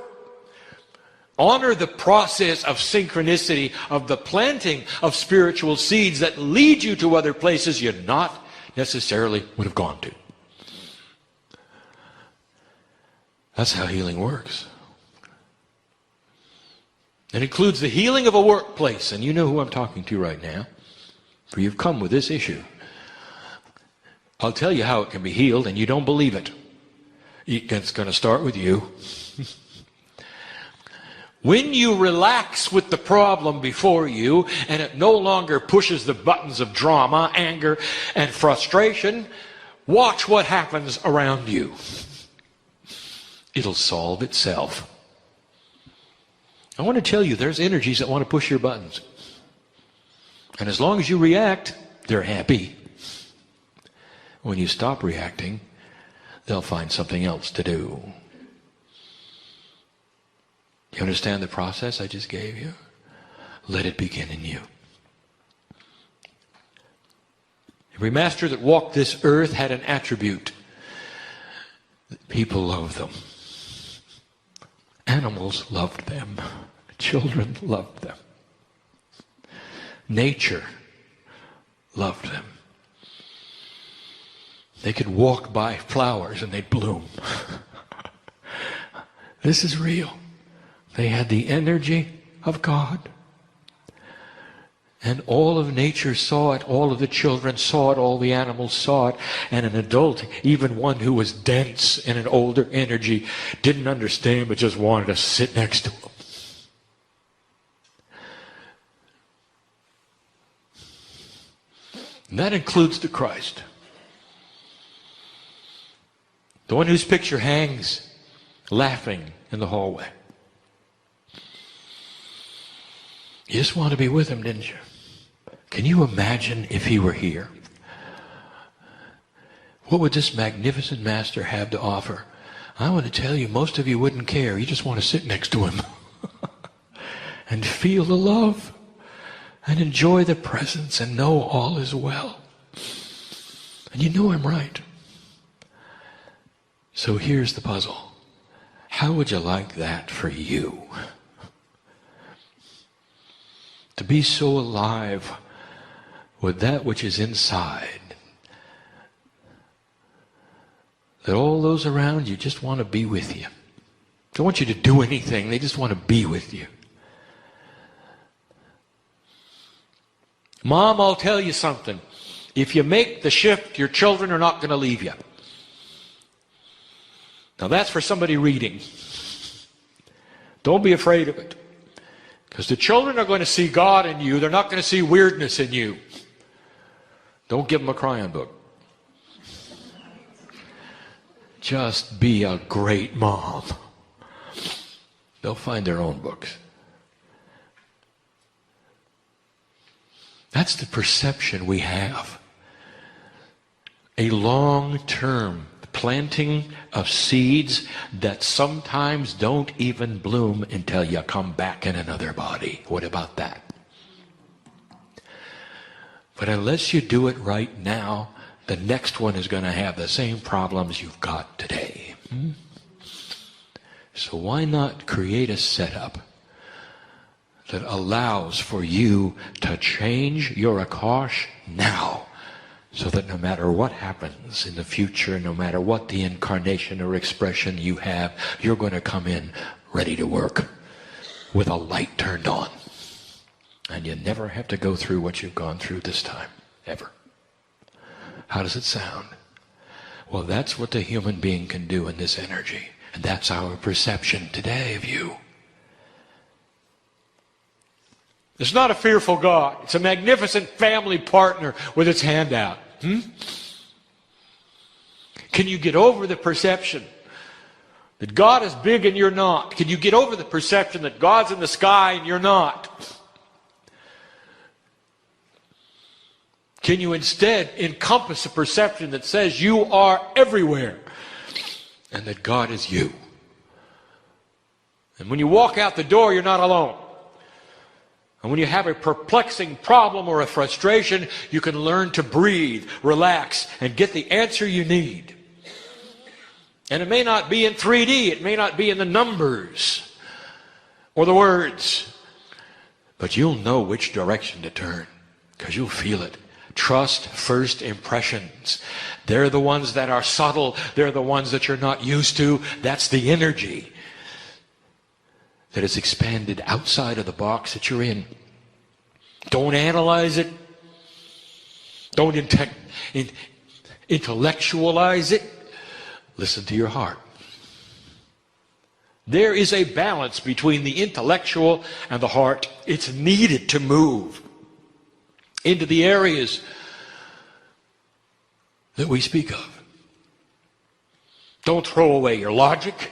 Honor the process of synchronicity, of the planting of spiritual seeds that lead you to other places you not necessarily would have gone to. That's how healing works. It includes the healing of a workplace, and you know who I'm talking to right now, for you've come with this issue. I'll tell you how it can be healed, and you don't believe it. It's going to start with you. When you relax with the problem before you and it no longer pushes the buttons of drama, anger, and frustration, watch what happens around you. It'll solve itself. I want to tell you, there's energies that want to push your buttons. And as long as you react, they're happy. When you stop reacting, they'll find something else to do. You understand the process I just gave you? Let it begin in you. Every master that walked this earth had an attribute. People loved them. Animals loved them. Children loved them. Nature loved them. They could walk by flowers and they'd bloom. This is real. They had the energy of God. And all of nature saw it, all of the children saw it, all the animals saw it, and an adult, even one who was dense in an older energy, didn't understand but just wanted to sit next to him. And that includes the Christ. The one whose picture hangs laughing in the hallway. You just want to be with him, didn't you? Can you imagine if he were here? What would this magnificent master have to offer? I want to tell you, most of you wouldn't care. You just want to sit next to him and feel the love and enjoy the presence and know all is well. And you know I'm right. So here's the puzzle. How would you like that for you? To be so alive with that which is inside that all those around you just want to be with you. Don't want you to do anything. They just want to be with you. Mom, I'll tell you something. If you make the shift, your children are not going to leave you. Now that's for somebody reading. Don't be afraid of it. Because the children are going to see God in you. They're not going to see weirdness in you. Don't give them a Kryon book. Just be a great mom. They'll find their own books. That's the perception we have. A long-term planting of seeds that sometimes don't even bloom until you come back in another body. What about that? But unless you do it right now, the next one is going to have the same problems you've got today. So why not create a setup that allows for you to change your Akash now, so that no matter what happens in the future, no matter what the incarnation or expression you have, you're going to come in ready to work with a light turned on. And you never have to go through what you've gone through this time, ever. How does it sound? Well, that's what the human being can do in this energy. And that's our perception today of you. It's not a fearful God. It's a magnificent family partner with its hand out. Can you get over the perception that God is big and you're not? Can you get over the perception that God's in the sky and you're not? Can you instead encompass a perception that says you are everywhere and that God is you? And when you walk out the door, you're not alone. And when you have a perplexing problem or a frustration, you can learn to breathe, relax, and get the answer you need. And it may not be in 3D, it may not be in the numbers or the words, but you'll know which direction to turn because you'll feel it. Trust first impressions. They're the ones that are subtle. They're the ones that you're not used to. That's the energy that is expanded outside of the box that you're in. Don't analyze it. Don't intellectualize it. Listen to your heart. There is a balance between the intellectual and the heart. It's needed to move into the areas that we speak of. Don't throw away your logic.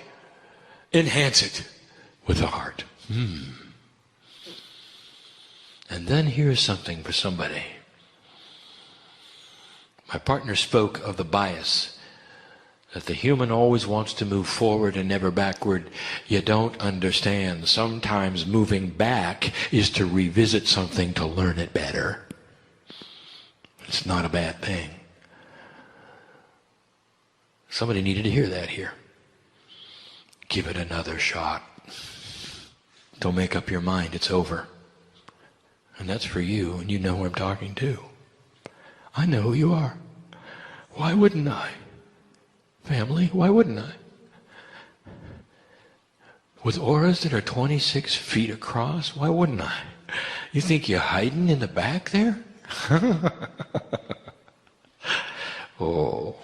Enhance it with the heart. And then here's something for somebody. My partner spoke of the bias, that the human always wants to move forward and never backward. You don't understand. Sometimes moving back is to revisit something to learn it better. It's not a bad thing. Somebody needed to hear that here. Give it another shot. Don't make up your mind. It's over. And that's for you, and you know who I'm talking to. I know who you are. Why wouldn't I? Family, why wouldn't I? With auras that are 26 feet across, why wouldn't I? You think you're hiding in the back there? Oh.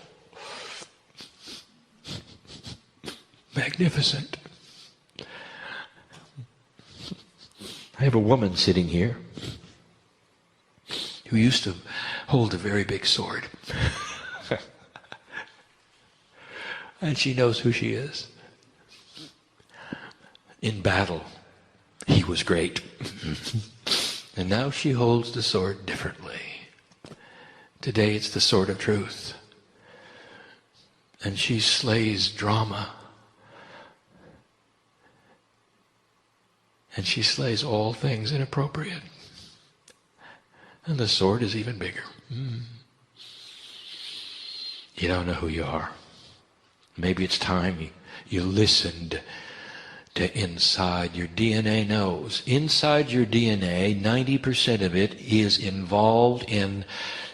Magnificent. I have a woman sitting here who used to hold a very big sword. And she knows who she is. In battle, he was great. And now she holds the sword differently. Today it's the sword of truth. And she slays drama. And she slays all things inappropriate. And the sword is even bigger. You don't know who you are. Maybe it's time you listened to inside. Your DNA knows. Inside your DNA, 90% of it is involved in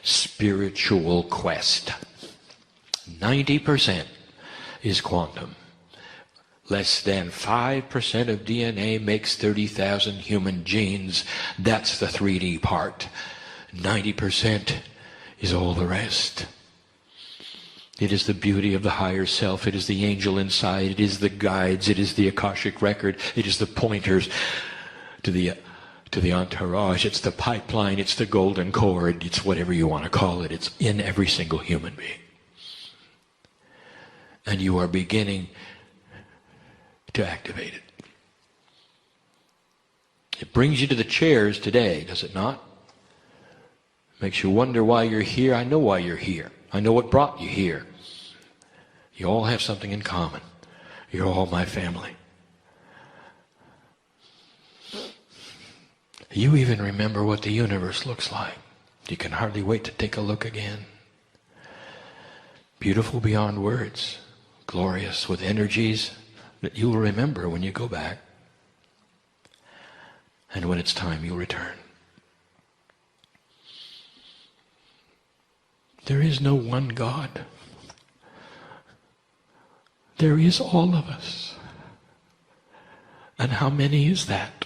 spiritual quest. 90% is quantum. Less than 5% of DNA makes 30,000 human genes. That's the 3D part. 90% is all the rest. It is the beauty of the higher self. It is the angel inside. It is the guides. It is the Akashic record. It is the pointers to the entourage. It's the pipeline. It's the golden cord. It's whatever you want to call it. It's in every single human being. And you are beginning to activate it. It brings you to the chairs today, does it not? Makes you wonder why you're here. I know why you're here. I know what brought you here. You all have something in common. You're all my family. You even remember what the universe looks like. You can hardly wait to take a look again. Beautiful beyond words. Glorious with energies that you will remember when you go back. And when it's time, you'll return. There is no one God. There is all of us. And how many is that?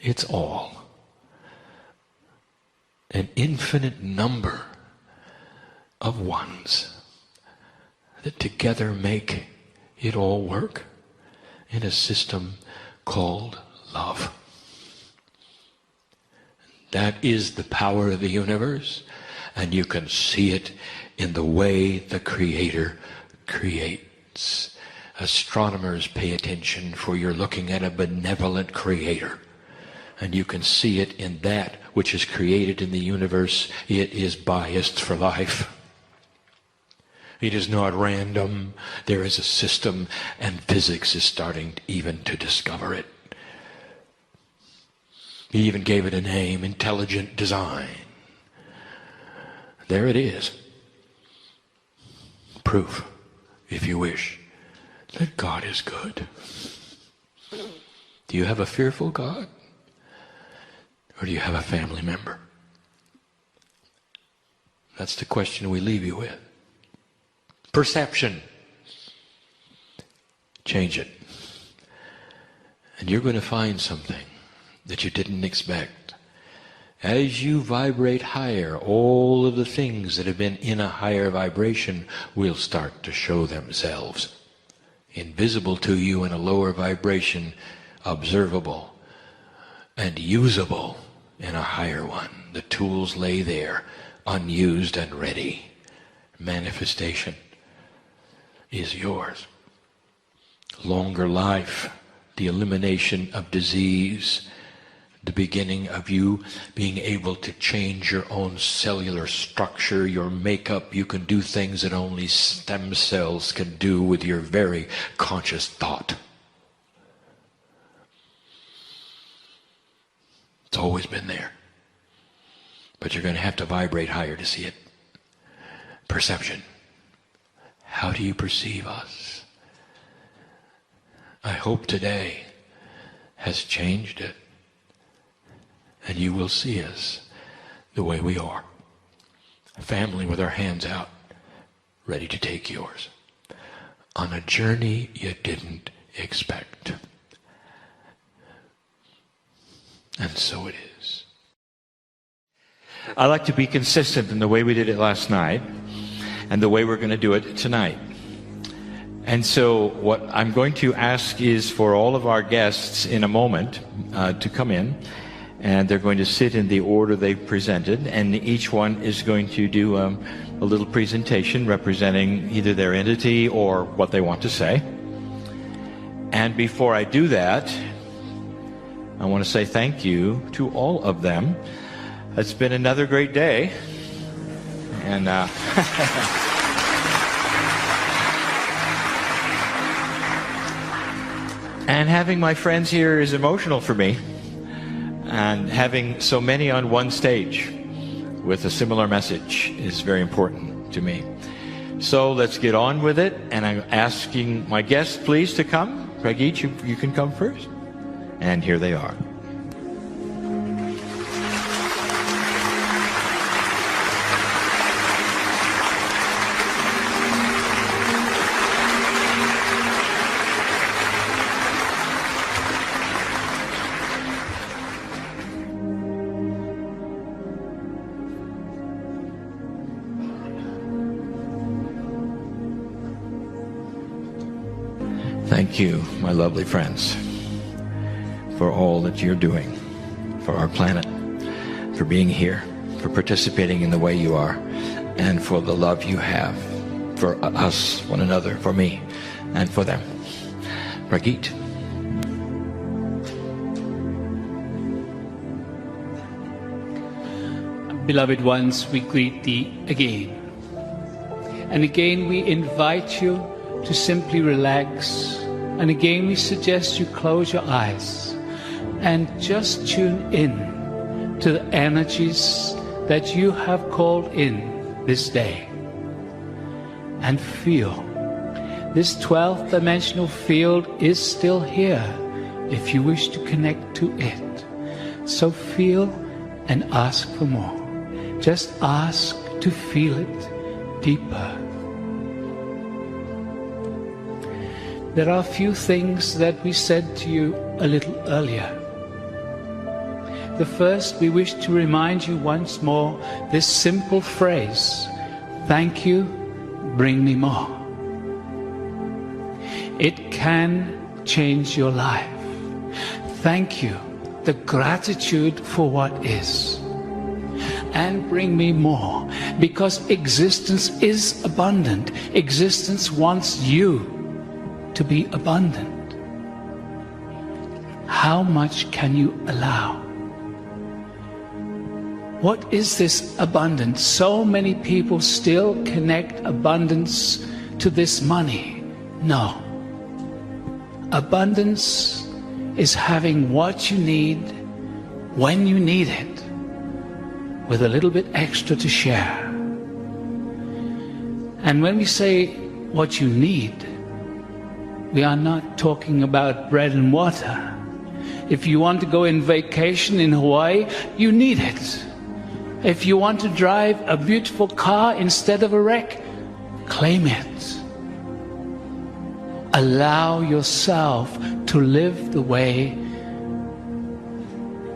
It's all. An infinite number of ones that together make it all work in a system called love. That is the power of the universe, and you can see it in the way the Creator creates. Astronomers pay attention, for you're looking at a benevolent Creator, and you can see it in that which is created in the universe. It is biased for life. It is not random. There is a system, and physics is starting even to discover it. He even gave it a name, intelligent design. There it is. Proof, if you wish, that God is good. Do you have a fearful God? Or do you have a family member? That's the question we leave you with. Perception. Change it. And you're going to find something that you didn't expect. As you vibrate higher, all of the things that have been in a higher vibration will start to show themselves. Invisible to you in a lower vibration, observable and usable in a higher one. The tools lay there, unused and ready. Manifestation is yours. Longer life, the elimination of disease, the beginning of you being able to change your own cellular structure, your makeup. You can do things that only stem cells can do with your very conscious thought. It's always been there. But you're going to have to vibrate higher to see it. Perception. How do you perceive us? I hope today has changed it. And you will see us the way we are. A family with our hands out, ready to take yours. On a journey you didn't expect. And so it is. I like to be consistent in the way we did it last night and the way we're going to do it tonight. And so what I'm going to ask is for all of our guests in a moment to come in. And they're going to sit in the order they presented, and each one is going to do a little presentation representing either their entity or what they want to say. And before I do that, I want to say thank you to all of them. It's been another great day. And And having my friends here is emotional for me. And having so many on one stage with a similar message is very important to me. So let's get on with it. And I'm asking my guests, please, to come. Pragit, you can come first. And here they are. Thank you, my lovely friends, for all that you're doing for our planet, for being here, for participating in the way you are, and for the love you have for us, one another, for me, and for them. Pragit. Beloved ones, we greet thee again. And again we invite you to simply relax. And again we suggest you close your eyes and just tune in to the energies that you have called in this day. And feel this 12th dimensional field is still here if you wish to connect to it. So feel and ask for more. Just ask to feel it deeper. There are a few things that we said to you a little earlier. The first, we wish to remind you once more this simple phrase, thank you, bring me more. It can change your life. Thank you, the gratitude for what is. And bring me more, because existence is abundant. Existence wants you to be abundant. How much can you allow? What is this abundance? So many people still connect abundance to this money. No. Abundance is having what you need when you need it, with a little bit extra to share. And when we say what you need, we are not talking about bread and water. If you want to go on vacation in Hawaii, you need it. If you want to drive a beautiful car instead of a wreck, claim it. Allow yourself to live the way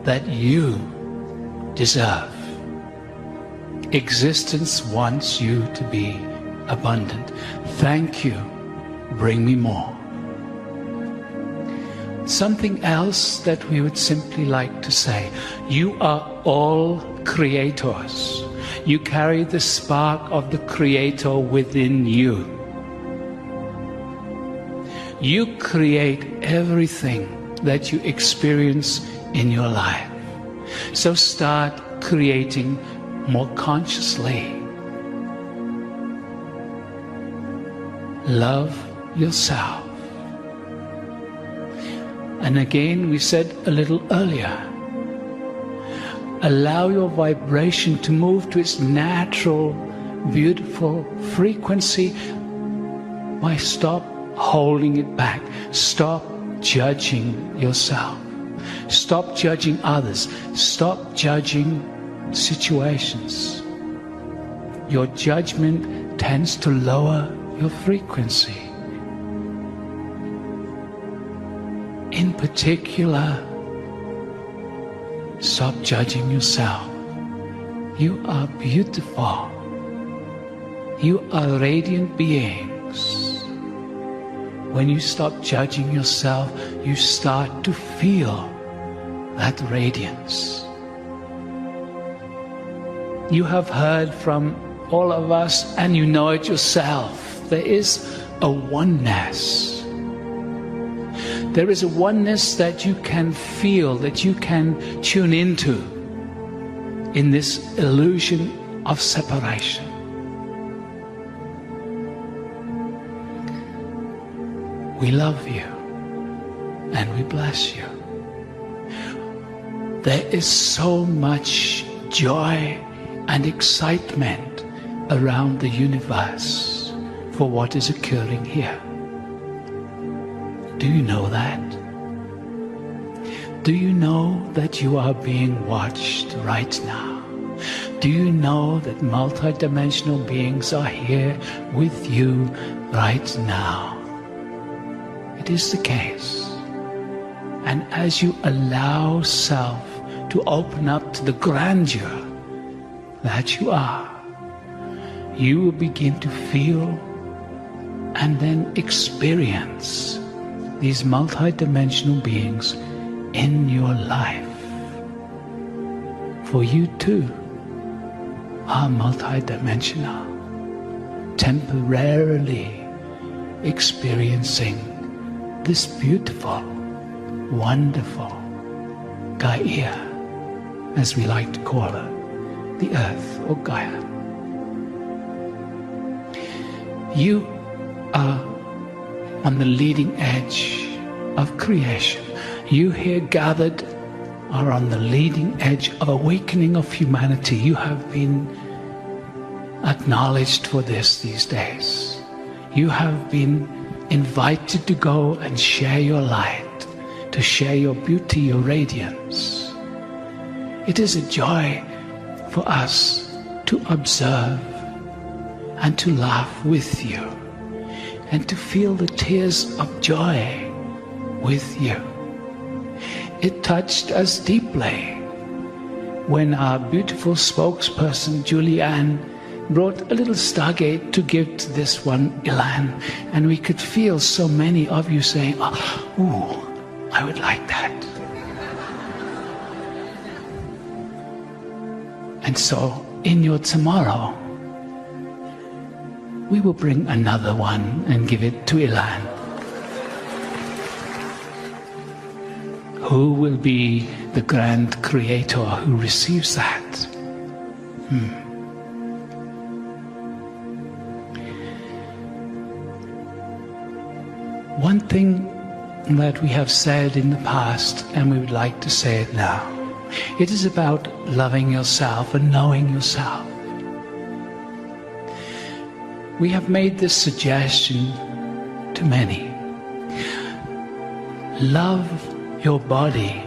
that you deserve. Existence wants you to be abundant. Thank you. Bring me more. Something else that we would simply like to say. You are all creators. You carry the spark of the Creator within you. You create everything that you experience in your life. So start creating more consciously. Love yourself. And again, we said a little earlier, allow your vibration to move to its natural, beautiful frequency. Why stop holding it back? Stop judging yourself. Stop judging others. Stop judging situations. Your judgment tends to lower your frequency. In particular, stop judging yourself. You are beautiful. You are radiant beings. When you stop judging yourself, you start to feel that radiance. You have heard from all of us, and you know it yourself. There is a oneness. There is a oneness that you can feel, that you can tune into in this illusion of separation. We love you. and we bless you. There is so much joy and excitement around the universe for what is occurring here. Do you know that? Do you know that you are being watched right now? Do you know that multidimensional beings are here with you right now? It is the case. And as you allow self to open up to the grandeur that you are, you will begin to feel and then experience these multidimensional beings in your life. For you too are multidimensional, temporarily experiencing this beautiful, wonderful Gaia, as we like to call her, the earth or Gaia. You are on the leading edge of creation. You here gathered are on the leading edge of awakening of humanity. You have been acknowledged for this these days. You have been invited to go and share your light, to share your beauty, your radiance. It is a joy for us to observe and to laugh with you and to feel the tears of joy with you. It touched us deeply when our beautiful spokesperson Julianne brought a little stargate to give to this one Ilan, and we could feel so many of you saying, "Oh, ooh, I would like that." And so in your tomorrow, we will bring another one and give it to Ilan. Who will be the grand creator who receives that? One thing that we have said in the past, and we would like to say it now, it is about loving yourself and knowing yourself. We have made this suggestion to many. Love your body,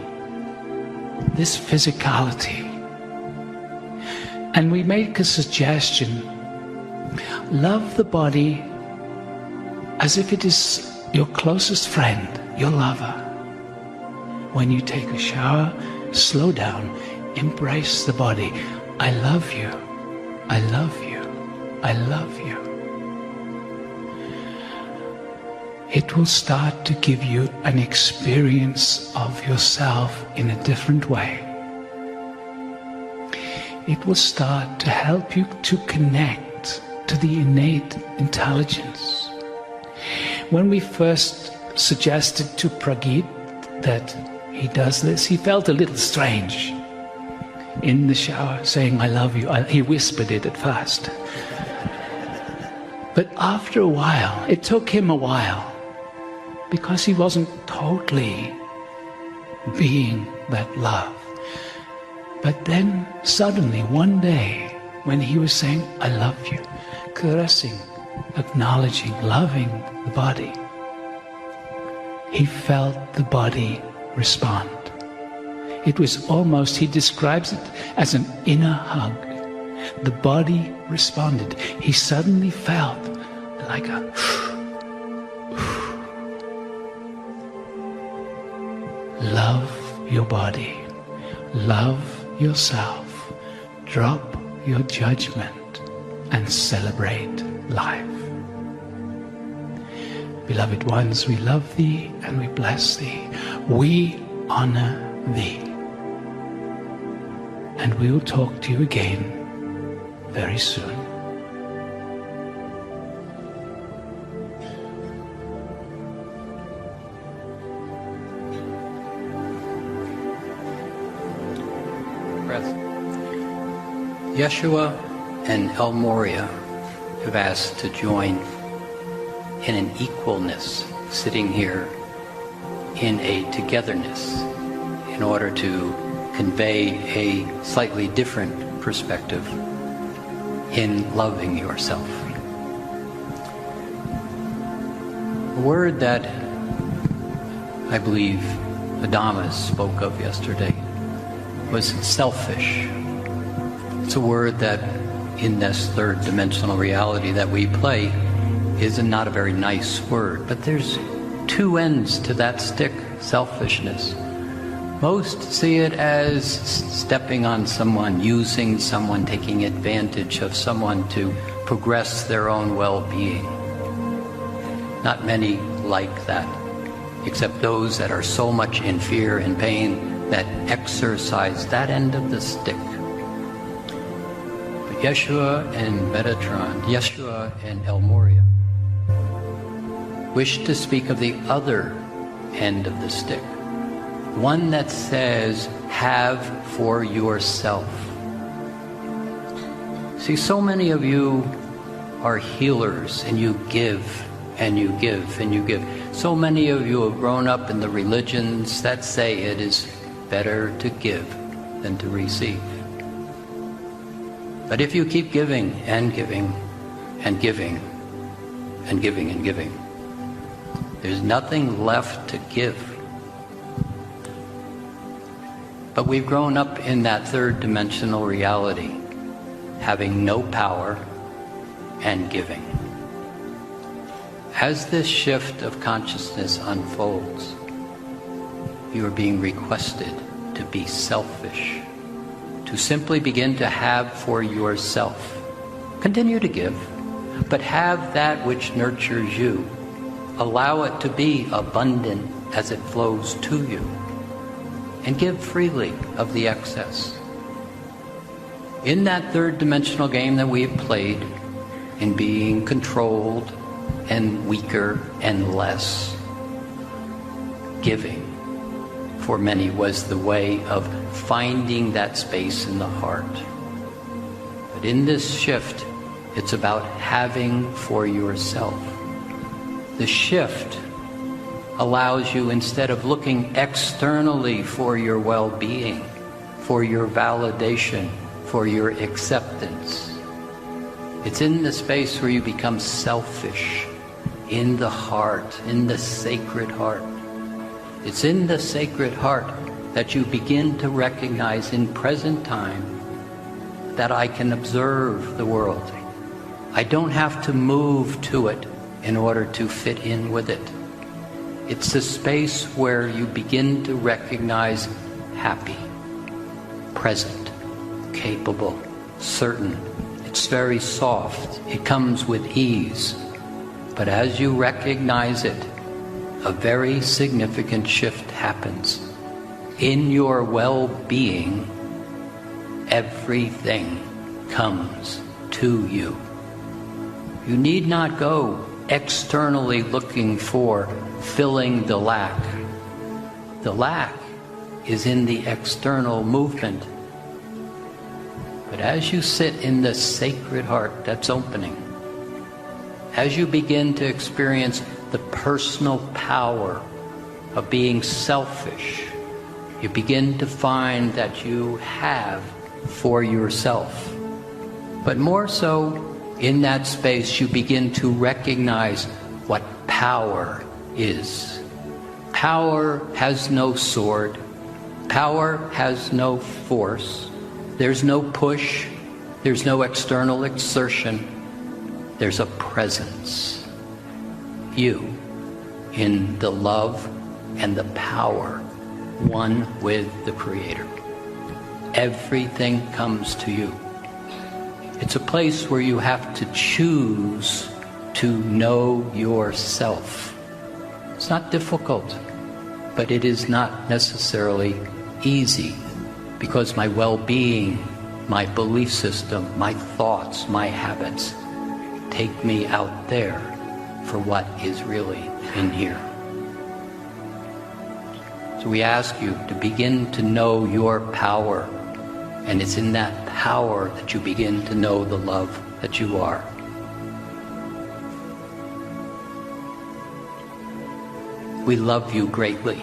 this physicality. And we make a suggestion. Love the body as if it is your closest friend, your lover. When you take a shower, slow down, embrace the body. I love you, I love you, I love you. It will start to give you an experience of yourself in a different way. It will start to help you to connect to the innate intelligence. When we first suggested to Pragit that he does this, he felt a little strange in the shower saying, "I love you." He whispered it at first. But after a while, it took him a while, because he wasn't totally being that love. But then suddenly one day when he was saying, "I love you," caressing, acknowledging, loving the body, he felt the body respond. It was almost, he describes it as an inner hug. The body responded. He suddenly felt like a love your body, love yourself, drop your judgment and celebrate life. Beloved ones, we love thee and we bless thee. We honor thee. And we will talk to you again very soon. Yeshua and El Moria have asked to join in an equalness, sitting here in a togetherness in order to convey a slightly different perspective in loving yourself. A word that I believe Adamas spoke of yesterday was selfish. It's a word that in this third dimensional reality that we play is not a very nice word, but there's two ends to that stick, selfishness. Most see it as stepping on someone, using someone, taking advantage of someone to progress their own well-being. Not many like that, except those that are so much in fear and pain that exercise that end of the stick. But Yeshua and Metatron, Yeshua and El Moria, wish to speak of the other end of the stick. One that says, have for yourself. See, so many of you are healers, and you give, and you give, and you give. So many of you have grown up in the religions that say it is better to give than to receive. But if you keep giving, and giving, and giving, and giving, and giving, there's nothing left to give. But we've grown up in that third dimensional reality, having no power and giving. As this shift of consciousness unfolds, you are being requested to be selfish, to simply begin to have for yourself. Continue to give, but have that which nurtures you. Allow it to be abundant as it flows to you. And give freely of the excess. In that third dimensional game that we've played, in being controlled and weaker and less, giving for many was the way of finding that space in the heart. But in this shift, it's about having for yourself. The shift allows you, instead of looking externally for your well-being, for your validation, for your acceptance, it's in the space where you become selfish, in the heart, in the sacred heart. It's in the sacred heart that you begin to recognize in present time that I can observe the world. I don't have to move to it in order to fit in with it. It's a space where you begin to recognize happy, present, capable, certain. It's very soft. It comes with ease. But as you recognize it, a very significant shift happens. In your well-being, everything comes to you. You need not go externally looking for filling the lack. The lack is in the external movement. But as you sit in the sacred heart that's opening, as you begin to experience the personal power of being selfish, you begin to find that you have for yourself. But more so, in that space, you begin to recognize what power is. Power has no sword. Power has no force. There's no push. There's no external exertion. There's a presence. You, in the love and the power, one with the Creator. Everything comes to you. It's a place where you have to choose to know yourself. It's not difficult, but it is not necessarily easy, because my well-being, my belief system, my thoughts, my habits take me out there for what is really in here. So we ask you to begin to know your power, and it's in that power that you begin to know the love that you are. We love you greatly.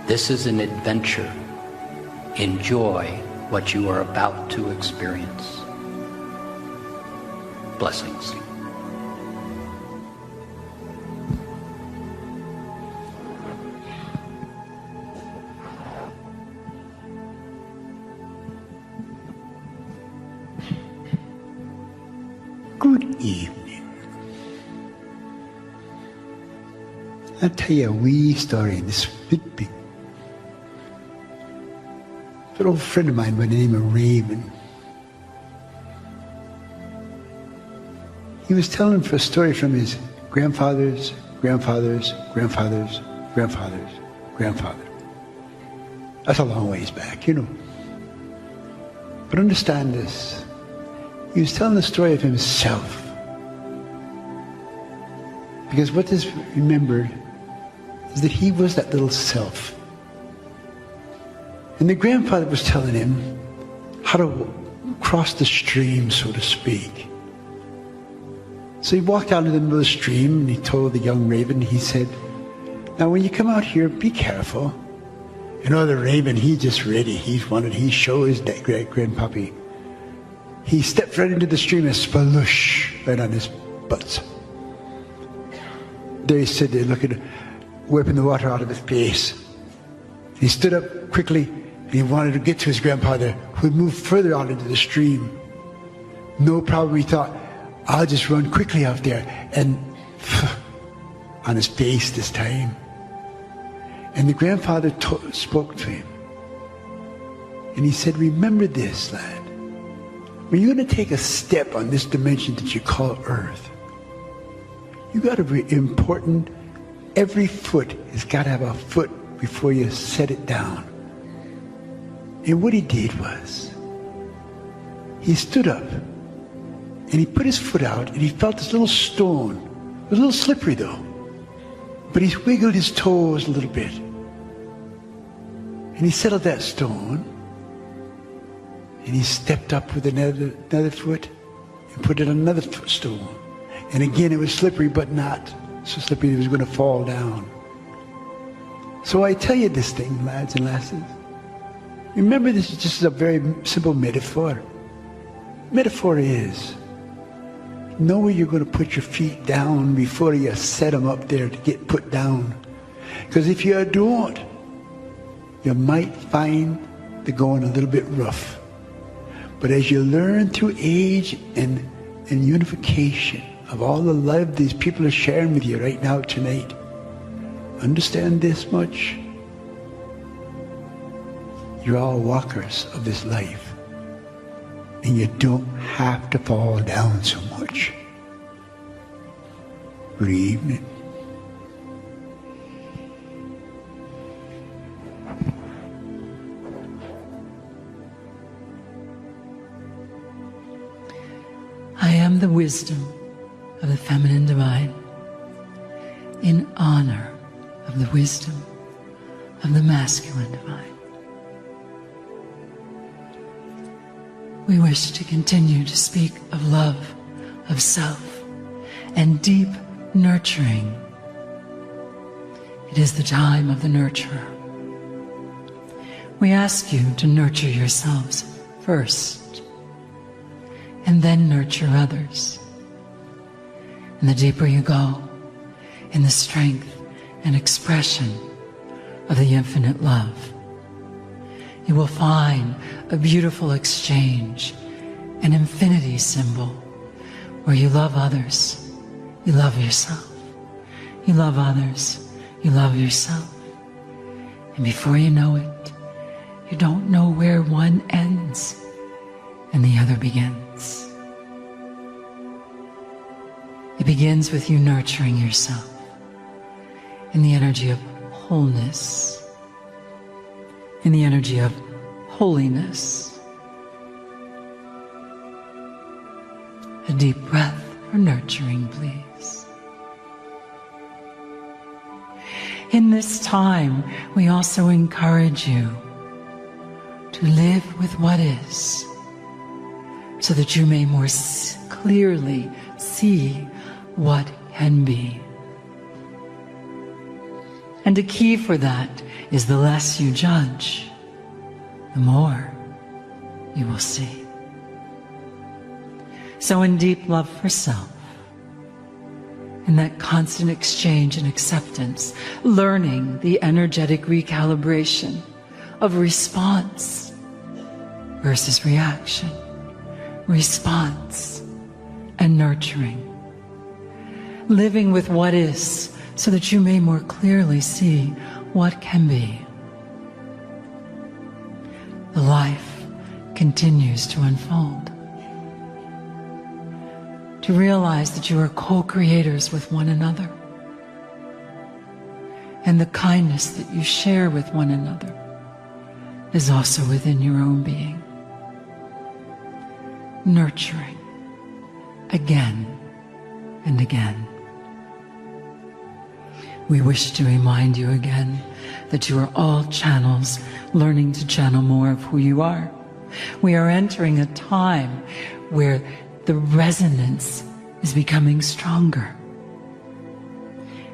This is an adventure. Enjoy what you are about to experience. Blessings. Good evening. I'll tell you a wee story. This big. An old friend of mine by the name of Raven. He was telling for a story from his grandfather's grandfather. That's a long ways back, you know. But understand this. He was telling the story of himself. Because what this remembered is that he was that little self. And the grandfather was telling him how to cross the stream, so to speak. So he walked out into the middle of the stream and he told the young raven, he said, now when you come out here, be careful. You know, the raven, he's just ready. He showed his grandpuppy. He stepped right into the stream and sploosh right on his butt. There he stood there looking, wiping the water out of his face. He stood up quickly and he wanted to get to his grandfather, who had moved further out into the stream. No problem, he thought, I'll just run quickly out there, and on his face this time. And the grandfather spoke to him. And he said, remember this, lad. When you're going to take a step on this dimension that you call Earth, you got to be important. Every foot has got to have a foot before you set it down. And what he did was, he stood up and he put his foot out and he felt this little stone. It was a little slippery though, but he wiggled his toes a little bit. And he settled that stone and he stepped up with another foot and put it on another stone. And again it was slippery, but not so slippery that it was going to fall down. So I tell you this thing, lads and lasses. Remember, this is just a very simple metaphor. Metaphor is, know where you're going to put your feet down before you set them up there to get put down. Because if you don't, you might find the going a little bit rough. But as you learn through age and unification of all the love these people are sharing with you right now tonight, understand this much. You're all walkers of this life. And you don't have to fall down so much. Good evening. I am the wisdom of the feminine divine, in honor of the wisdom of the masculine divine. We wish to continue to speak of love, of self, and deep nurturing. It is the time of the nurturer. We ask you to nurture yourselves first, and then nurture others. And the deeper you go in the strength and expression of the infinite love, you will find a beautiful exchange, an infinity symbol, where you love others, you love yourself. You love others, you love yourself. And before you know it, you don't know where one ends and the other begins. It begins with you nurturing yourself in the energy of wholeness, in the energy of holiness. A deep breath for nurturing, please. In this time, we also encourage you to live with what is, so that you may more clearly see what can be. And a key for that is the less you judge, the more you will see. So in deep love for self, in that constant exchange and acceptance, learning the energetic recalibration of response versus reaction, response and nurturing, living with what is so that you may more clearly see what can be. The life continues to unfold. To realize that you are co-creators with one another, and the kindness that you share with one another is also within your own being. Nurturing again and again. We wish to remind you again that you are all channels learning to channel more of who you are. We are entering a time where the resonance is becoming stronger.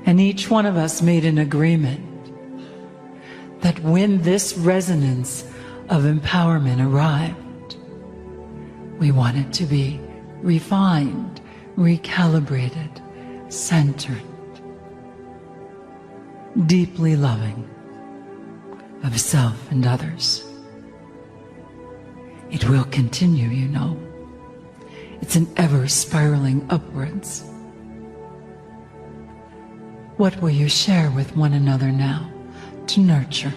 And each one of us made an agreement that when this resonance of empowerment arrived, we want it to be refined, recalibrated, centered, deeply loving of self and others. It will continue, you know. It's an ever spiraling upwards. What will you share with one another now to nurture?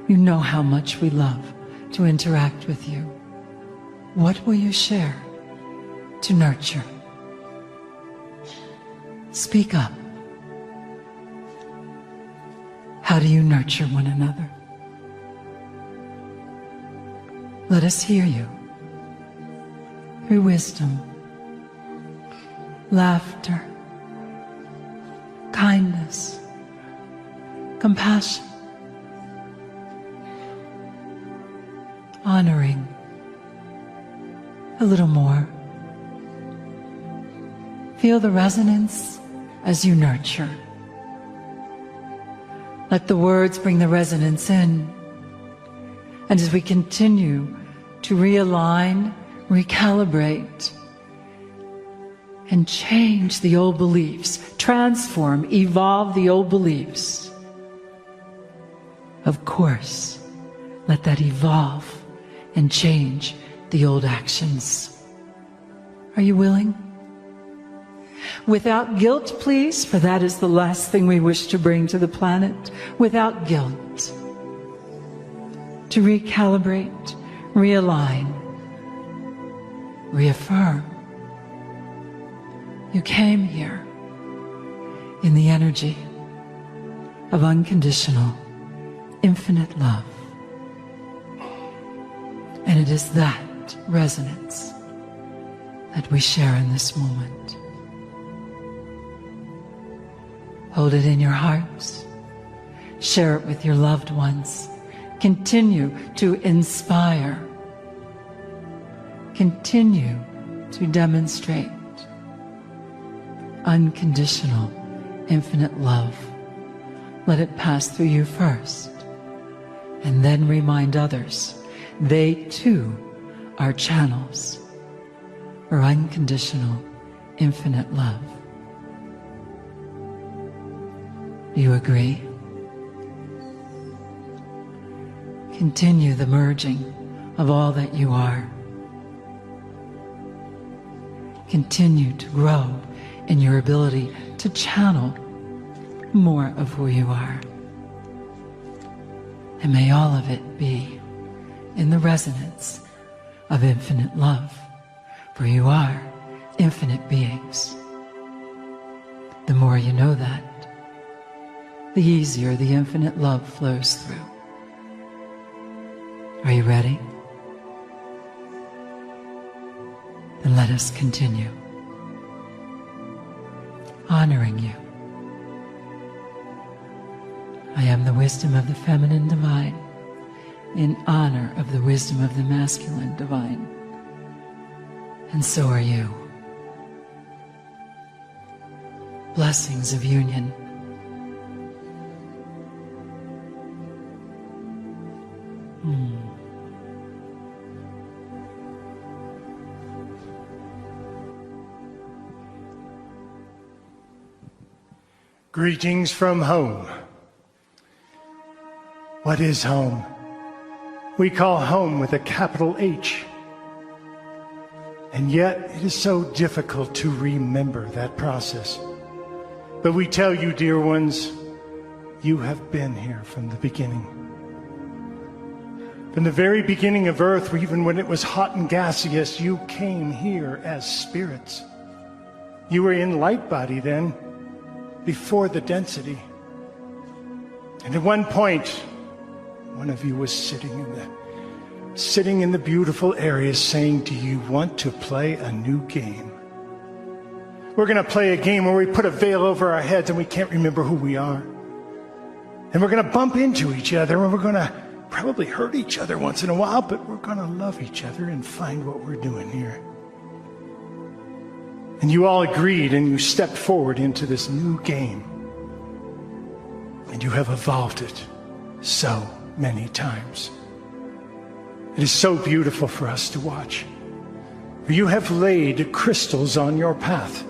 You know how much we love to interact with you. What will you share to nurture? Speak up. How do you nurture one another? Let us hear you. Through wisdom, laughter, kindness, compassion, honoring, a little more. Feel the resonance as you nurture. Let the words bring the resonance in. And as we continue to realign, recalibrate, and change the old beliefs, transform, evolve the old beliefs, of course, let that evolve and change the old actions. Are you willing? Without guilt, please, for that is the last thing we wish to bring to the planet. Without guilt. To recalibrate, realign, reaffirm. You came here in the energy of unconditional, infinite love. And it is that resonance that we share in this moment. Hold it in your hearts. Share it with your loved ones. Continue to inspire. Continue to demonstrate unconditional, infinite love. Let it pass through you first, and then remind others they too are channels for unconditional, infinite love. Do you agree? Continue the merging of all that you are. Continue to grow in your ability to channel more of who you are. And may all of it be in the resonance of infinite love, for you are infinite beings. The more you know that, the easier the infinite love flows through. Are you ready? Then let us continue honoring you. I am the wisdom of the feminine divine in honor of the wisdom of the masculine divine. And so are you. Blessings of union. Greetings from home. What is home? We call home with a capital H. And yet it is so difficult to remember that process. But we tell you, dear ones, you have been here from the beginning. From the very beginning of Earth, even when it was hot and gaseous, you came here as spirits. You were in light body then, before the density. And at one point, one of you was sitting in the beautiful areas saying, do you want to play a new game? We're going to play a game where we put a veil over our heads and we can't remember who we are. And we're going to bump into each other and we're going to probably hurt each other once in a while, but we're going to love each other and find what we're doing here. And you all agreed and you stepped forward into this new game. And you have evolved it so many times. It is so beautiful for us to watch. You have laid crystals on your path.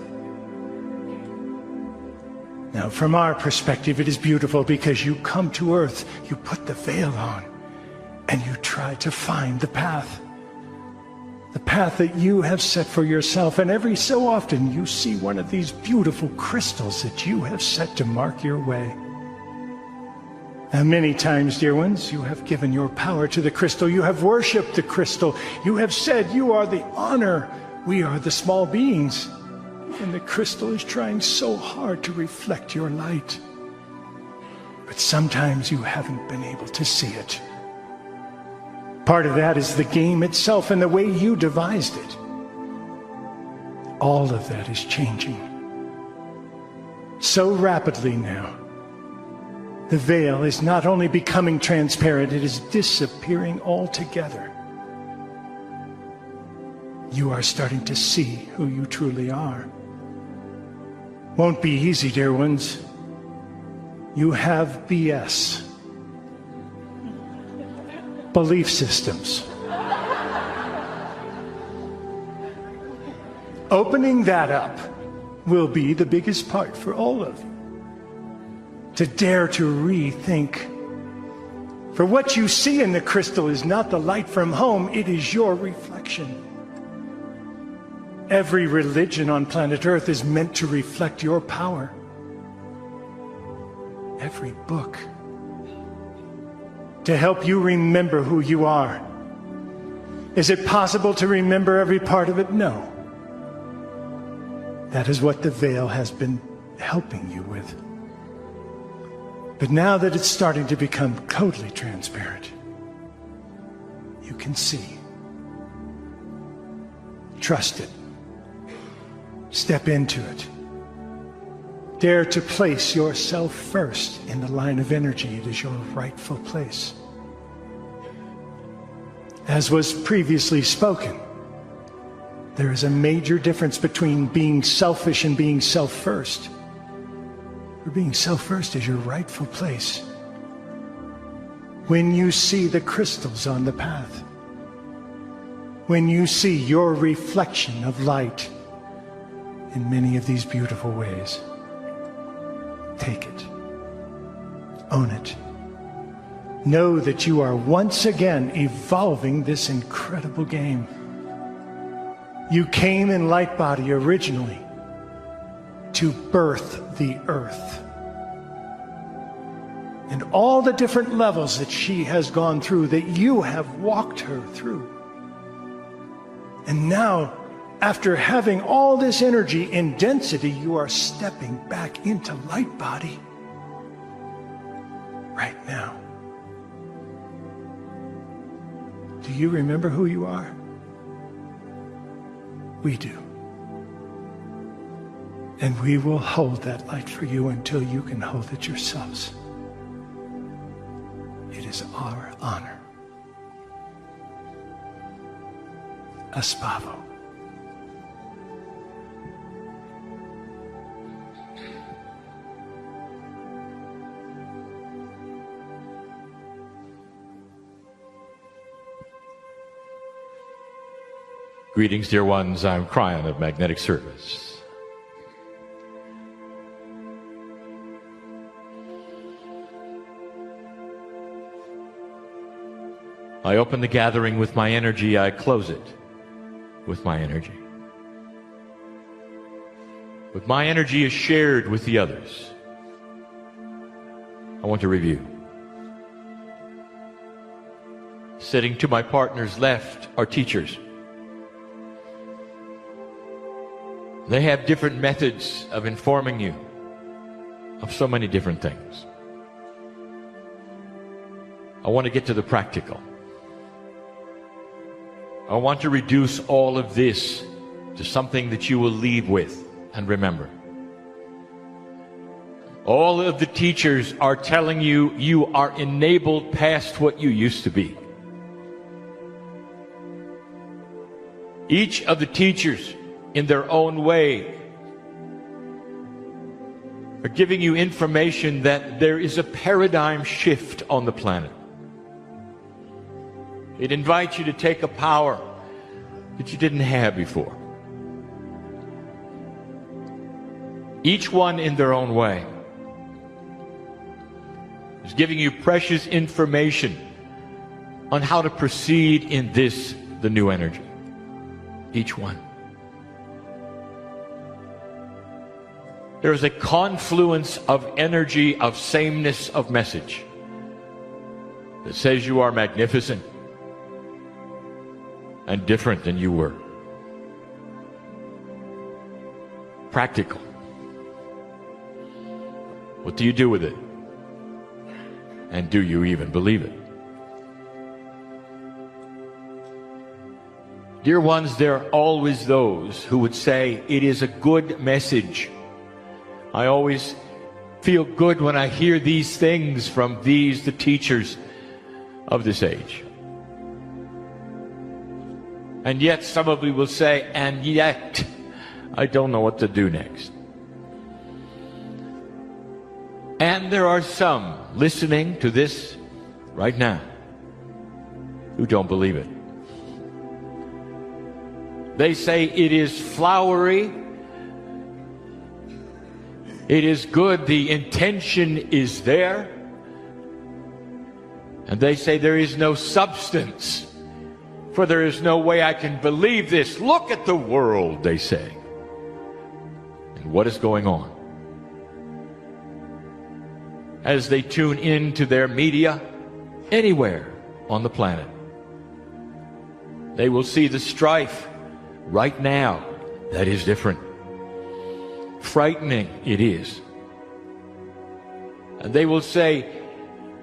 Now, from our perspective, it is beautiful because you come to Earth, you put the veil on, and you try to find the path. The path that you have set for yourself. And every so often, you see one of these beautiful crystals that you have set to mark your way. Now, many times, dear ones, you have given your power to the crystal. You have worshipped the crystal. You have said, you are the honor. We are the small beings. And the crystal is trying so hard to reflect your light. But sometimes you haven't been able to see it. Part of that is the game itself and the way you devised it. All of that is changing. So rapidly now. The veil is not only becoming transparent, it is disappearing altogether. You are starting to see who you truly are. Won't be easy, dear ones. You have BS. Belief systems. Opening that up will be the biggest part for all of you. To dare to rethink. For what you see in the crystal is not the light from home, it is your reflection. Every religion on planet Earth is meant to reflect your power. Every book. To help you remember who you are. Is it possible to remember every part of it? No. That is what the veil has been helping you with. But now that it's starting to become totally transparent, you can see. Trust it. Step into it. Dare to place yourself first in the line of energy. It is your rightful place. As was previously spoken, there is a major difference between being selfish and being self-first. For being self-first is your rightful place. When you see the crystals on the path, when you see your reflection of light in many of these beautiful ways, take it. Own it. Know that you are once again evolving this incredible game. You came in light body originally to birth the earth. And all the different levels that she has gone through, that you have walked her through. And now, after having all this energy in density, you are stepping back into light body right now. Do you remember who you are? We do. And we will hold that light for you until you can hold it yourselves. It is our honor. Aspavo. Greetings, dear ones. I'm Kryon of Magnetic Service. I open the gathering with my energy, I close it with my energy. But my energy is shared with the others. I want to review. Sitting to my partner's left are teachers. They have different methods of informing you of so many different things. I want to get to the practical. I want to reduce all of this to something that you will leave with and remember. All of the teachers are telling you you are enabled past what you used to be. Each of the teachers, in their own way, are giving you information that there is a paradigm shift on the planet. It invites you to take a power that you didn't have before. Each one in their own way is giving you precious information on how to proceed in this, the new energy. Each one. There is a confluence of energy, of sameness of message that says you are magnificent and different than you were. Practical. What do you do with it? And do you even believe it? Dear ones, there are always those who would say it is a good message. I always feel good when I hear these things from the teachers of this age. And yet some of you will say, and yet I don't know what to do next. And there are some listening to this right now who don't believe it. They say it is flowery, it is good, the intention is there, and they say there is no substance, for there is no way I can believe this. Look at the world, they say, and what is going on. As they tune into their media anywhere on the planet, they will see the strife right now that is different. Frightening it is. And they will say,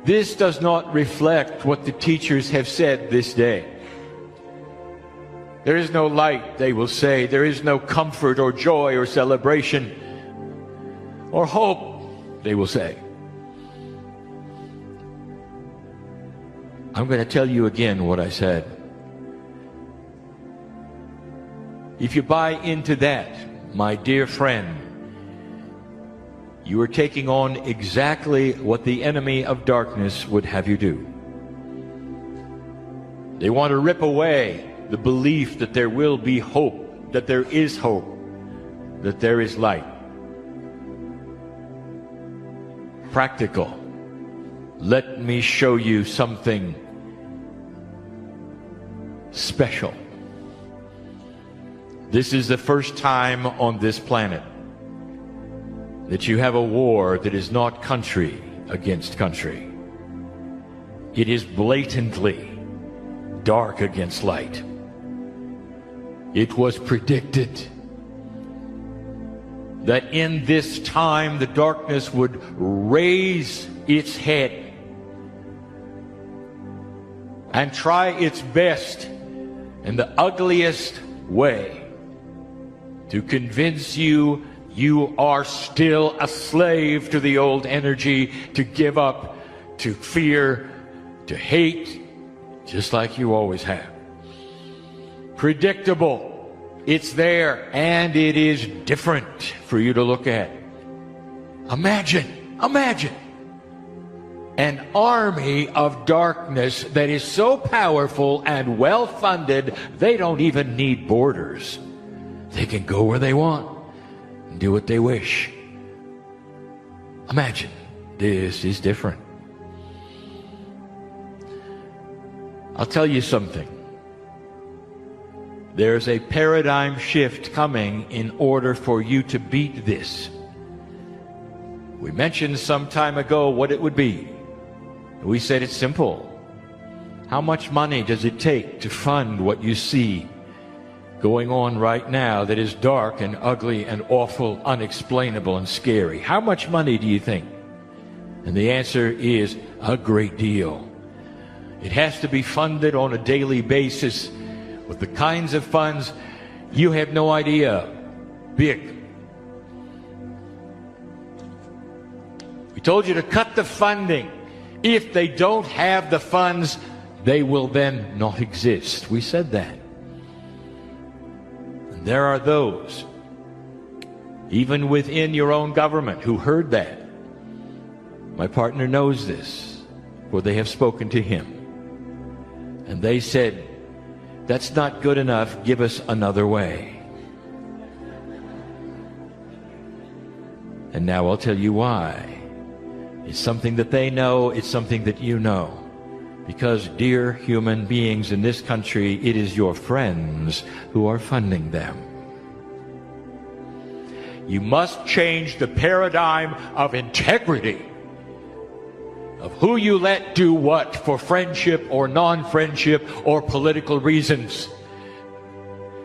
this does not reflect what the teachers have said this day. There is no light, they will say. There is no comfort or joy or celebration or hope, they will say. I'm going to tell you again what I said. If you buy into that, my dear friend, you are taking on exactly what the enemy of darkness would have you do. They want to rip away the belief that there will be hope, that there is hope, that there is light. Practical. Let me show you something special. This is the first time on this planet that you have a war that is not country against country. It is blatantly dark against light. It was predicted that in this time the darkness would raise its head and try its best in the ugliest way to convince you you are still a slave to the old energy, to give up, to fear, to hate, just like you always have. Predictable. It's there, and it is different for you to look at. Imagine an army of darkness that is so powerful and well-funded, they don't even need borders. They can go where they want and do what they wish. Imagine, this is different. I'll tell you something. There's a paradigm shift coming in order for you to beat this. We mentioned some time ago what it would be. We said it's simple. How much money does it take to fund what you see going on right now that is dark and ugly and awful, unexplainable and scary? How much money do you think? And the answer is a great deal. It has to be funded on a daily basis with the kinds of funds you have no idea. Big. We told you to cut the funding. If they don't have the funds, they will then not exist. We said that. And there are those, even within your own government, who heard that. My partner knows this, for they have spoken to him. And they said, that's not good enough, give us another way. And now I'll tell you why. It's something that they know, it's something that you know. Because, dear human beings in this country, it is your friends who are funding them. You must change the paradigm of integrity, of who you let do what for friendship or non-friendship or political reasons.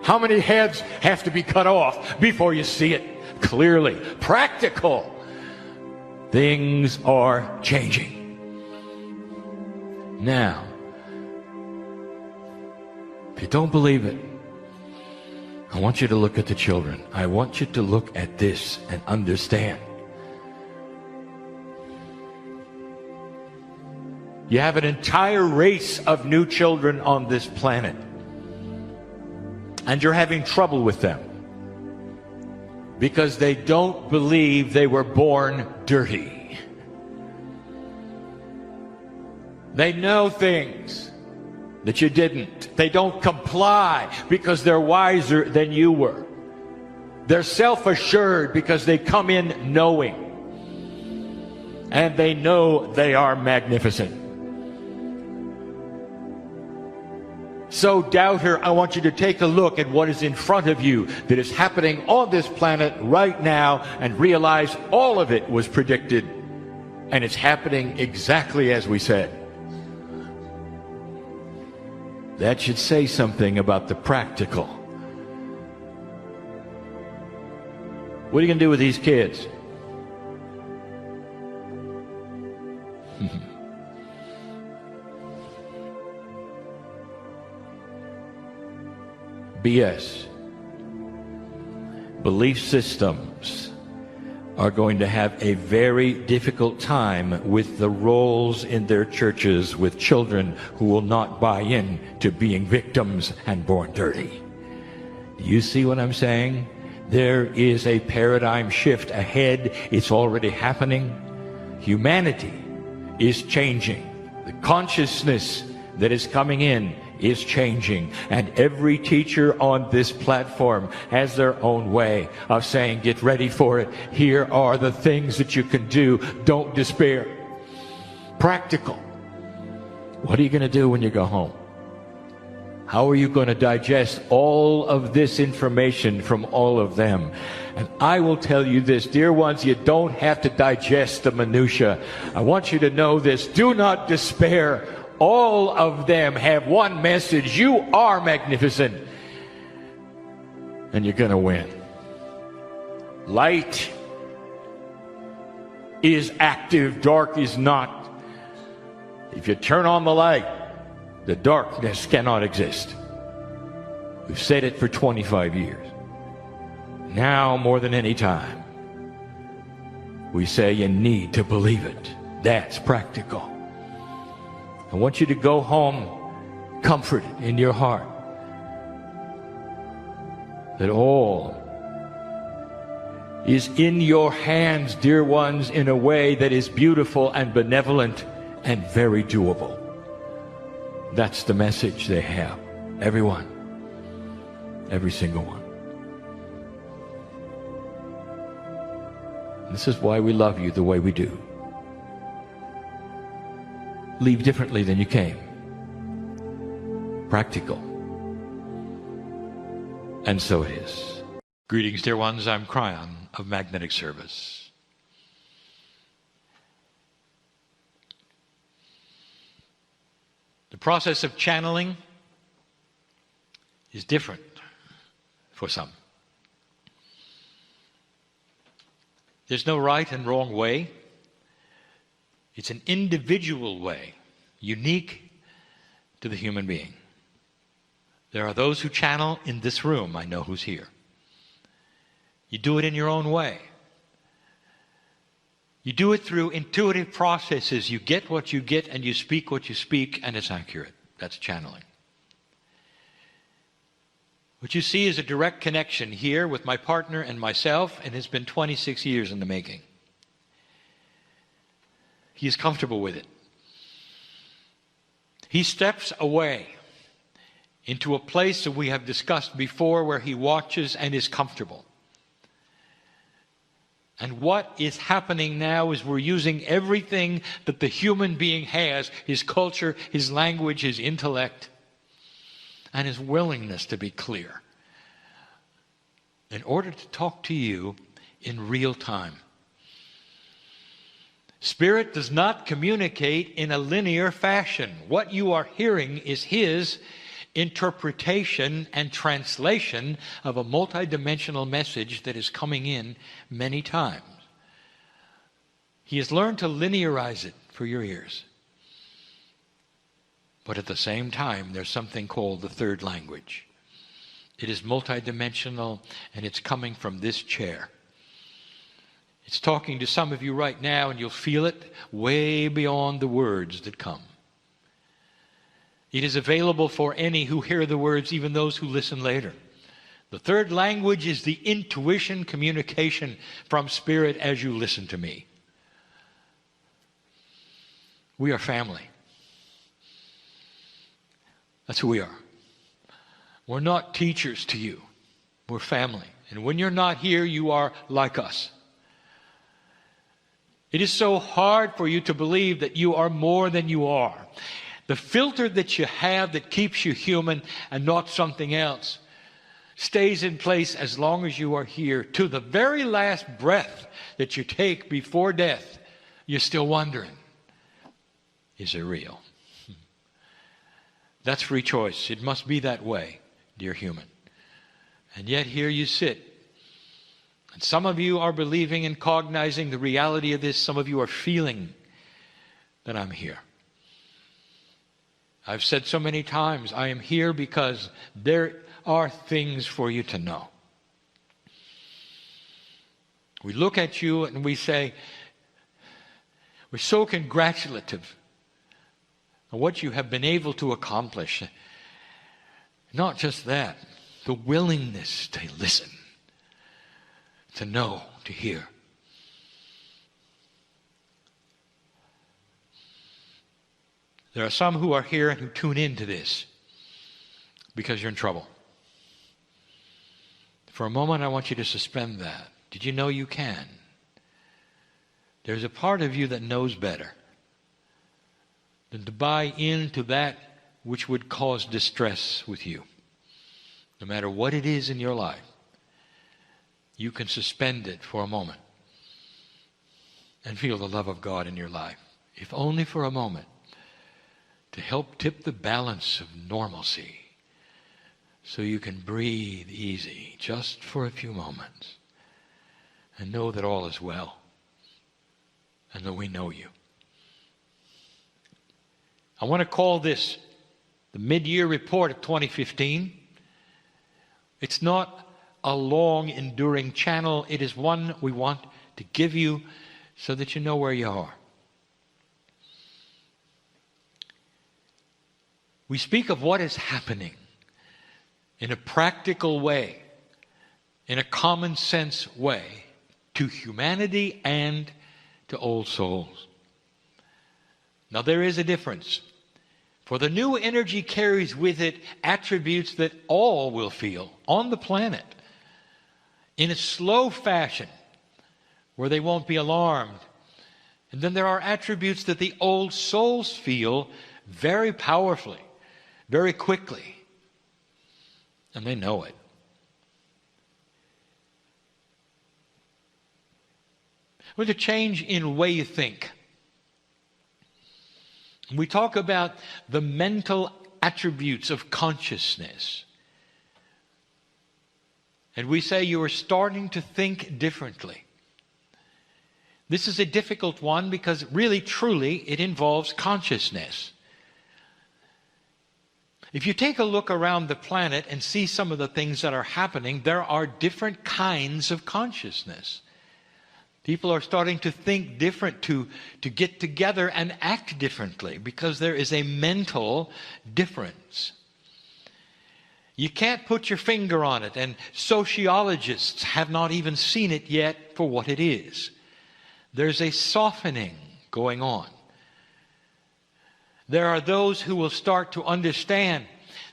How many heads have to be cut off before you see it clearly? Practical. Things are changing. Now, if you don't believe it, I want you to look at the children. I want you to look at this and understand. You have an entire race of new children on this planet, and you're having trouble with them because they don't believe they were born dirty. They know things that you didn't. They don't comply because they're wiser than you were. They're self-assured because they come in knowing, and they know they are magnificent. So, doubter, I want you to take a look at what is in front of you that is happening on this planet right now and realize all of it was predicted, and it's happening exactly as we said. That should say something about the practical. What are you going to do with these kids? BS. Belief systems are going to have a very difficult time with the roles in their churches with children who will not buy in to being victims and born dirty. Do you see what I'm saying? There is a paradigm shift ahead. It's already happening. Humanity is changing. The consciousness that is coming in is changing, and every teacher on this platform has their own way of saying, get ready for it. Here are the things that you can do. Don't despair. Practical. What are you going to do when you go home? How are you going to digest all of this information from all of them? And I will tell you this, dear ones, you don't have to digest the minutia. I want you to know this. Do not despair. All of them have one message. You are magnificent. And you're going to win. Light is active. Dark is not. If you turn on the light, the darkness cannot exist. We've said it for 25 years. Now, more than any time, we say you need to believe it. That's practical. I want you to go home comforted in your heart that all is in your hands, dear ones, in a way that is beautiful and benevolent and very doable. That's the message they have. Everyone. Every single one. This is why we love you the way we do. Leave differently than you came. practical. And so it is. Greetings, dear ones. I'm Kryon of Magnetic Service. The process of channeling is different for some. There's no right and wrong way. It's an individual way, unique to the human being. There are those who channel in this room. I know who's here. You do it in your own way. You do it through intuitive processes. You get what you get and you speak what you speak, and it's accurate. That's channeling. What you see is a direct connection here with my partner and myself, and it's been 26 years in the making. He is comfortable with it. He steps away into a place that we have discussed before where he watches and is comfortable. And what is happening now is we're using everything that the human being has, his culture, his language, his intellect, and his willingness to be clear, in order to talk to you in real time. Spirit does not communicate in a linear fashion. What you are hearing is his interpretation and translation of a multidimensional message that is coming in many times. He has learned to linearize it for your ears. But at the same time, there's something called the third language. It is multidimensional, and it's coming from this chair. It's talking to some of you right now, and you'll feel it way beyond the words that come. It is available for any who hear the words, even those who listen later. The third language is the intuition communication from Spirit as you listen to me. We are family. That's who we are. We're not teachers to you. We're family. And when you're not here, you are like us. It is so hard for you to believe that you are more than you are. The filter that you have that keeps you human and not something else stays in place as long as you are here. To the very last breath that you take before death, you're still wondering, is it real? That's free choice. It must be that way, dear human. And yet here you sit. And some of you are believing and cognizing the reality of this. Some of you are feeling that I'm here. I've said so many times, I am here because there are things for you to know. We look at you and we say, we're so congratulative on what you have been able to accomplish. Not just that, the willingness to listen, to know, to hear. There are some who are here and who tune into this because you're in trouble. For a moment, I want you to suspend that. Did you know you can? There's a part of you that knows better than to buy into that which would cause distress with you. No matter what it is in your life, you can suspend it for a moment and feel the love of God in your life, if only for a moment, to help tip the balance of normalcy so you can breathe easy just for a few moments and know that all is well and that we know you. I want to call this the mid-year report of 2015. It's not a long, enduring channel. It is one we want to give you so that you know where you are. We speak of what is happening in a practical way, in a common sense way, to humanity and to old souls. Now there is a difference. For the new energy carries with it attributes that all will feel on the planet in a slow fashion where they won't be alarmed. And then there are attributes that the old souls feel very powerfully very quickly. And they know it. With a change in the way you think. We talk about the mental attributes of consciousness. And we say you are starting to think differently. This is a difficult one because really, truly, it involves consciousness. If you take a look around the planet and see some of the things that are happening, there are different kinds of consciousness. People are starting to think different, to get together and act differently because there is a mental difference. You can't put your finger on it, and sociologists have not even seen it yet for what it is. There's a softening going on. There are those who will start to understand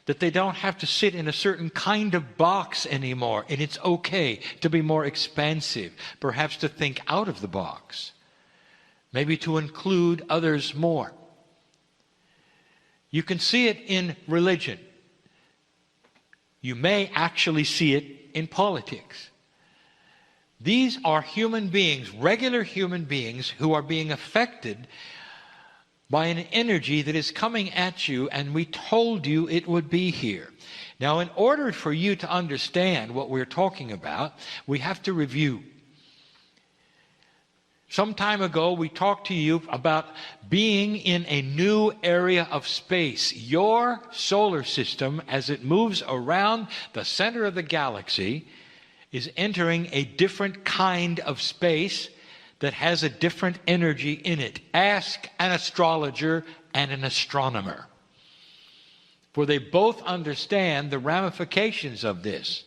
that they don't have to sit in a certain kind of box anymore, and it's okay to be more expansive, perhaps to think out of the box, maybe to include others more. You can see it in religion. You may actually see it in politics. These are human beings, regular human beings, who are being affected by an energy that is coming at you, and we told you it would be here. Now, in order for you to understand what we're talking about, we have to review. Some time ago, we talked to you about being in a new area of space. Your solar system, as it moves around the center of the galaxy, is entering a different kind of space that has a different energy in it. Ask an astrologer and an astronomer, for they both understand the ramifications of this.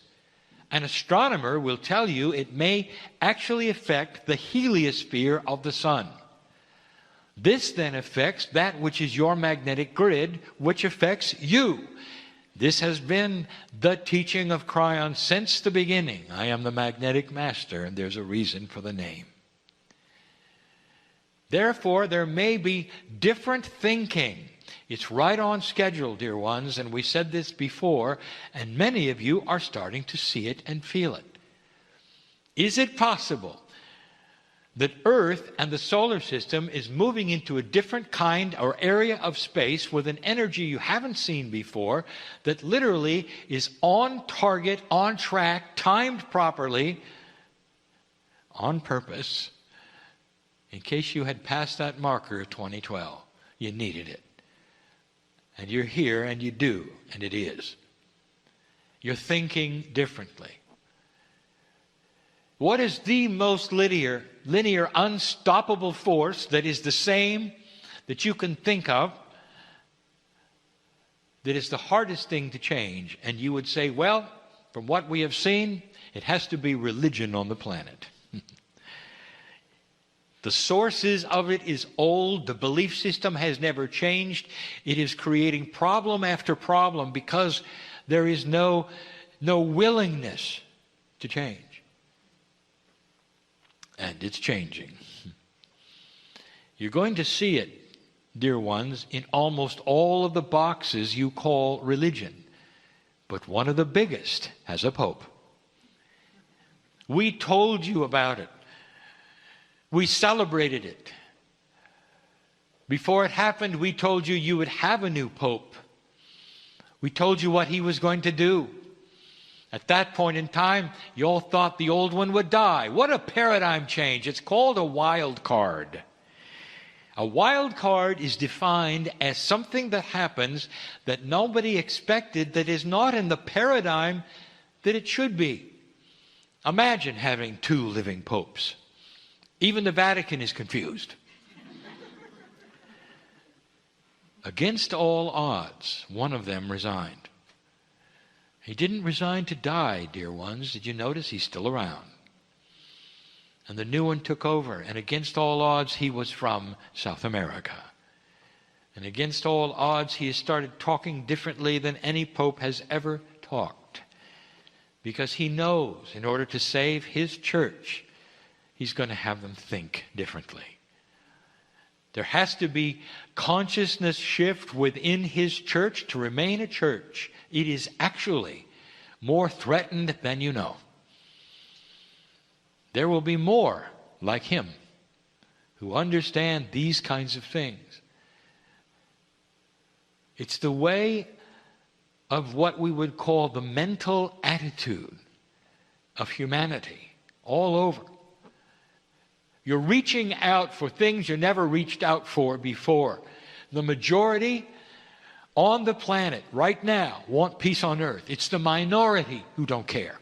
An astronomer will tell you it may actually affect the heliosphere of the sun. This then affects that which is your magnetic grid, which affects you. This has been the teaching of Kryon since the beginning. I am the magnetic master, and there's a reason for the name. Therefore, there may be different thinking. It's right on schedule, dear ones, and we said this before, and many of you are starting to see it and feel it. Is it possible that Earth and the solar system is moving into a different kind or area of space with an energy you haven't seen before that literally is on target, on track, timed properly, on purpose, in case you had passed that marker of 2012? You needed it. And you're here, and you do, and it is. You're thinking differently. What is the most linear, unstoppable force that is the same that you can think of, that is the hardest thing to change? And you would say, well, from what we have seen, it has to be religion on the planet. The sources of it is old. The belief system has never changed. It is creating problem after problem because there is no willingness to change. And it's changing. You're going to see it, dear ones, in almost all of the boxes you call religion. But one of the biggest has a pope. We told you about it. We celebrated it. Before it happened, we told you you would have a new pope. We told you what he was going to do. At that point in time, you all thought the old one would die. What a paradigm change. It's called a wild card. A wild card is defined as something that happens that nobody expected, that is not in the paradigm that it should be. Imagine having 2 living popes. Even the Vatican is confused. Against all odds, one of them resigned. He didn't resign to die, dear ones. Did you notice? He's still around. And the new one took over. And against all odds, he was from South America. And against all odds, he has started talking differently than any pope has ever talked. Because he knows, in order to save his church, he's going to have them think differently. There has to be consciousness shift within His church to remain a church. It is actually more threatened than you know. There will be more like Him who understand these kinds of things. It's the way of what we would call the mental attitude of humanity all over. You're reaching out for things you never reached out for before. The majority on the planet right now want peace on earth. It's the minority who don't care.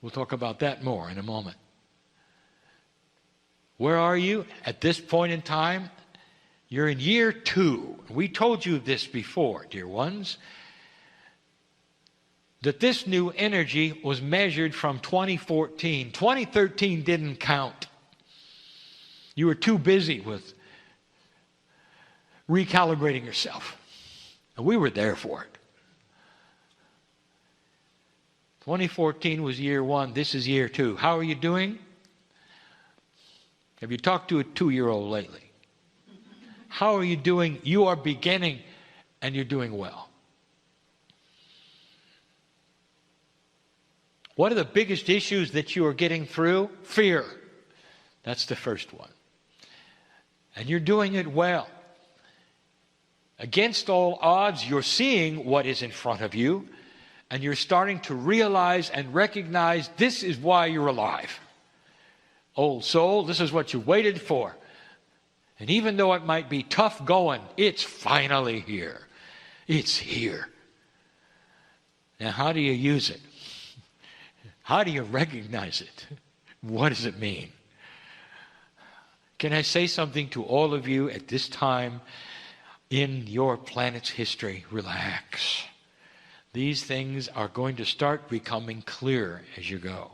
We'll talk about that more in a moment. Where are you at this point in time? You're in year 2. We told you this before, dear ones, that this new energy was measured from 2014. 2013 didn't count. You were too busy with recalibrating yourself. And we were there for it. 2014 was year 1. This is year 2. How are you doing? Have you talked to a 2-year-old lately? How are you doing? You are beginning, and you're doing well. What are the biggest issues that you are getting through? Fear. That's the first one. And you're doing it well. Against all odds, you're seeing what is in front of you, and you're starting to realize and recognize this is why you're alive. Old soul, this is what you waited for. And even though it might be tough going, it's finally here. It's here. Now, how do you use it? How do you recognize it? What does it mean? Can I say something to all of you at this time in your planet's history? Relax. These things are going to start becoming clear as you go.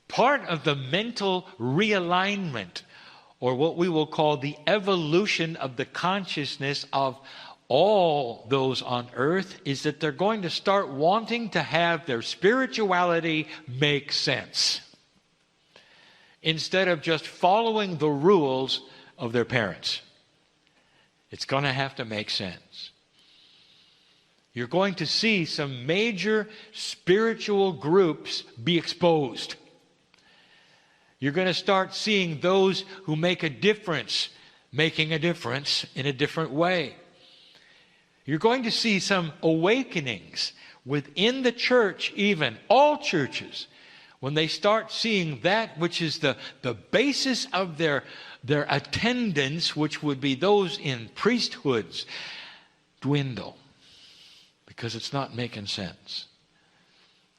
Part of the mental realignment, or what we will call the evolution of the consciousness of all those on earth, is that they're going to start wanting to have their spirituality make sense, instead of just following the rules of their parents. It's going to have to make sense. You're going to see some major spiritual groups be exposed. You're going to start seeing those who make a difference, making a difference in a different way. You're going to see some awakenings within the church, even all churches, when they start seeing that which is the basis of their attendance, which would be those in priesthoods, dwindle, because it's not making sense.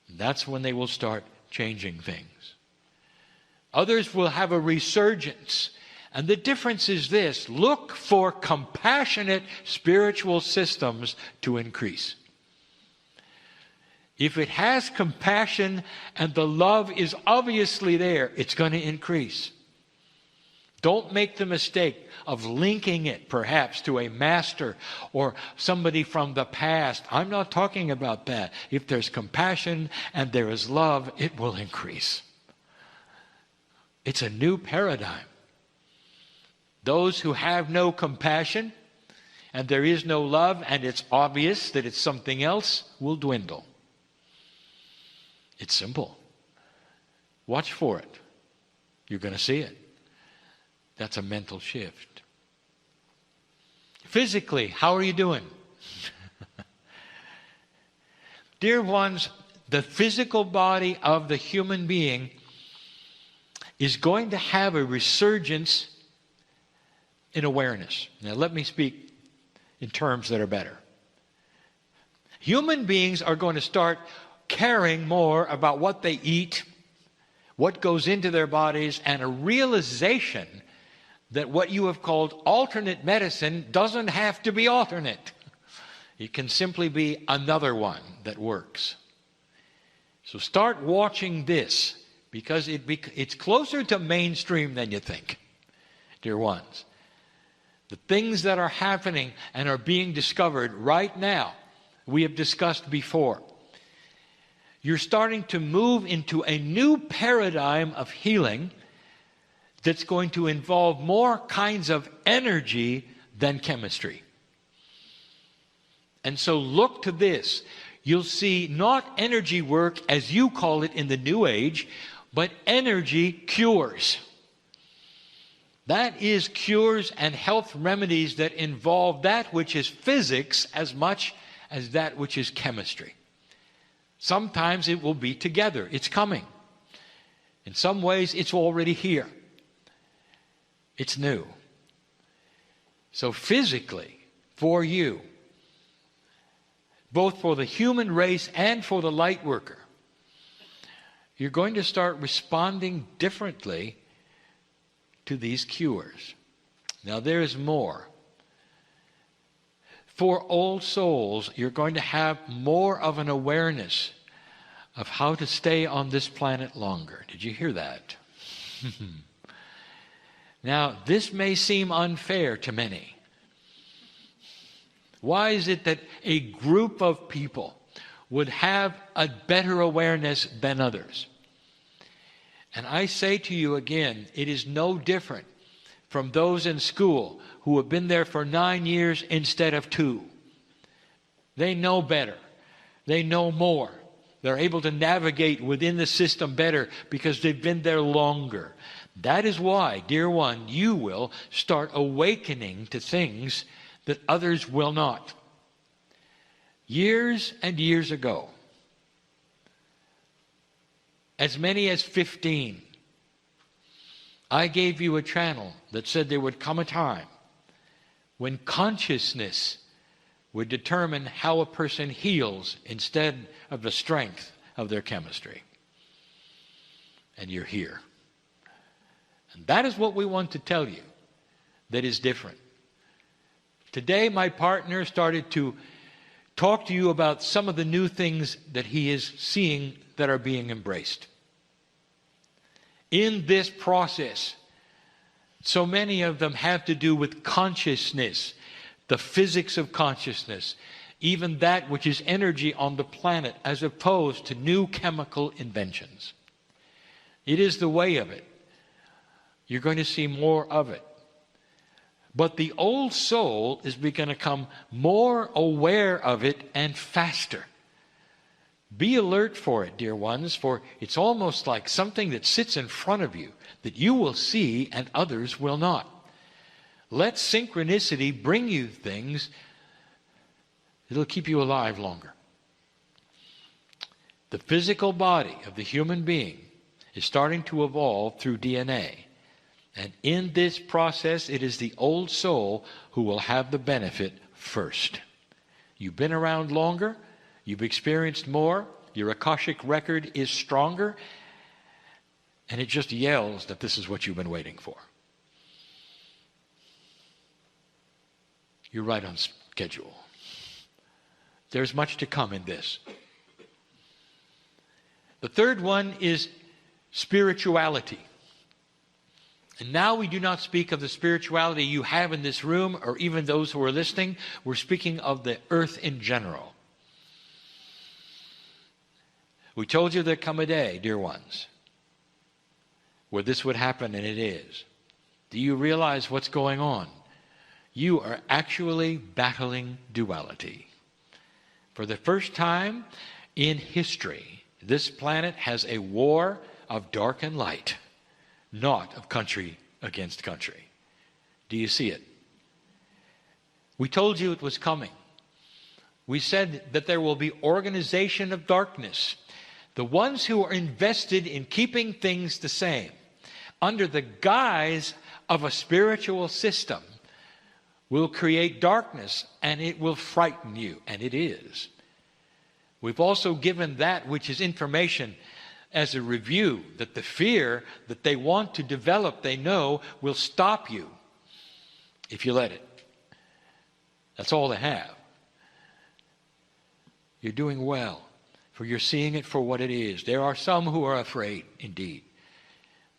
That's when they will start changing things. Others will have a resurgence. And the difference is this: look for compassionate spiritual systems to increase. If it has compassion and the love is obviously there, it's going to increase. Don't make the mistake of linking it perhaps to a master or somebody from the past. I'm not talking about that. If there's compassion and there is love, it will increase. It's a new paradigm. Those who have no compassion and there is no love and it's obvious that it's something else will dwindle. It's simple. Watch for it. You're going to see it. That's a mental shift. Physically, how are you doing? Dear ones, the physical body of the human being is going to have a resurgence in awareness. Now, let me speak in terms that are better. Human beings are going to start caring more about what they eat, what goes into their bodies, and a realization that what you have called alternate medicine doesn't have to be alternate. It can simply be another one that works. So start watching this, because it's closer to mainstream than you think, dear ones. The things that are happening and are being discovered right now, we have discussed before. You're starting to move into a new paradigm of healing that's going to involve more kinds of energy than chemistry. And so look to this. You'll see not energy work as you call it in the New Age, but energy cures. That is cures and health remedies that involve that which is physics as much as that which is chemistry. Sometimes it will be together. It's coming. In some ways, it's already here. It's new. So physically, for you, both for the human race and for the light worker, you're going to start responding differently to these cures. Now there is more. For old souls, you're going to have more of an awareness of how to stay on this planet longer. Did you hear that? Now, this may seem unfair to many. Why is it that a group of people would have a better awareness than others? And I say to you again, it is no different from those in school who have been there for 9 years instead of 2. They know better. They know more. They're able to navigate within the system better because they've been there longer. That is why, dear one, you will start awakening to things that others will not. Years and years ago, as many as 15, I gave you a channel that said there would come a time when consciousness would determine how a person heals instead of the strength of their chemistry. And you're here. And that is what we want to tell you that is different. Today, my partner started to talk to you about some of the new things that he is seeing that are being embraced. In this process, so many of them have to do with consciousness, the physics of consciousness, even that which is energy on the planet, as opposed to new chemical inventions. It is the way of it. You're going to see more of it. But the old soul is going to become more aware of it and faster. Be alert for it, dear ones, for it's almost like something that sits in front of you that you will see and others will not. Let synchronicity bring you things that'll keep you alive longer. The physical body of the human being is starting to evolve through DNA. And in this process, it is the old soul who will have the benefit first. You've been around longer, you've experienced more, your Akashic record is stronger, and it just yells that this is what you've been waiting for. You're right on schedule. There's much to come in this. The third one is spirituality. And now we do not speak of the spirituality you have in this room or even those who are listening. We're speaking of the earth in general. We told you there'd come a day, dear ones, where this would happen, and it is. Do you realize what's going on? You are actually battling duality. For the first time in history, this planet has a war of dark and light. Not of country against country. Do you see it? We told you it was coming. We said that there will be organization of darkness. The ones who are invested in keeping things the same, under the guise of a spiritual system, will create darkness, and it will frighten you, and it is. We've also given that which is information as a review, that the fear that they want to develop, they know, will stop you if you let it. That's all they have. You're doing well, for you're seeing it for what it is. There are some who are afraid, indeed.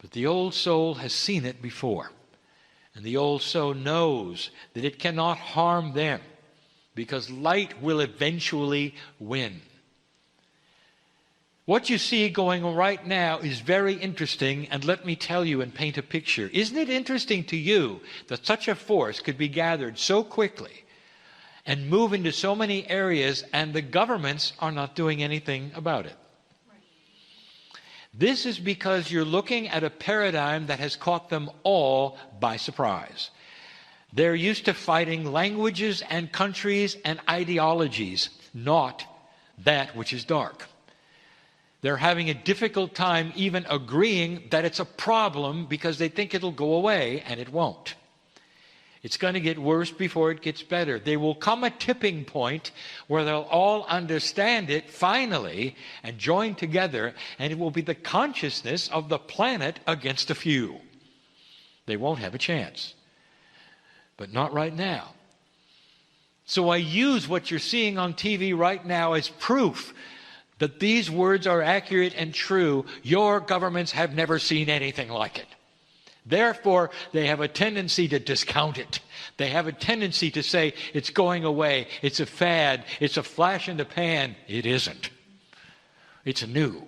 But the old soul has seen it before. And the old soul knows that it cannot harm them, because light will eventually win. What you see going on right now is very interesting, and let me tell you and paint a picture. Isn't it interesting to you that such a force could be gathered so quickly and move into so many areas, and the governments are not doing anything about it? This is because you're looking at a paradigm that has caught them all by surprise. They're used to fighting languages and countries and ideologies, not that which is dark. They're having a difficult time even agreeing that it's a problem because they think it'll go away, and it won't. It's going to get worse before it gets better. There will come a tipping point where they'll all understand it finally and join together, and it will be the consciousness of the planet against a few. They won't have a chance. But not right now. So I use what you're seeing on TV right now as proof that these words are accurate and true. Your governments have never seen anything like it. Therefore, they have a tendency to discount it. They have a tendency to say it's going away, it's a fad, it's a flash in the pan. It isn't. It's new.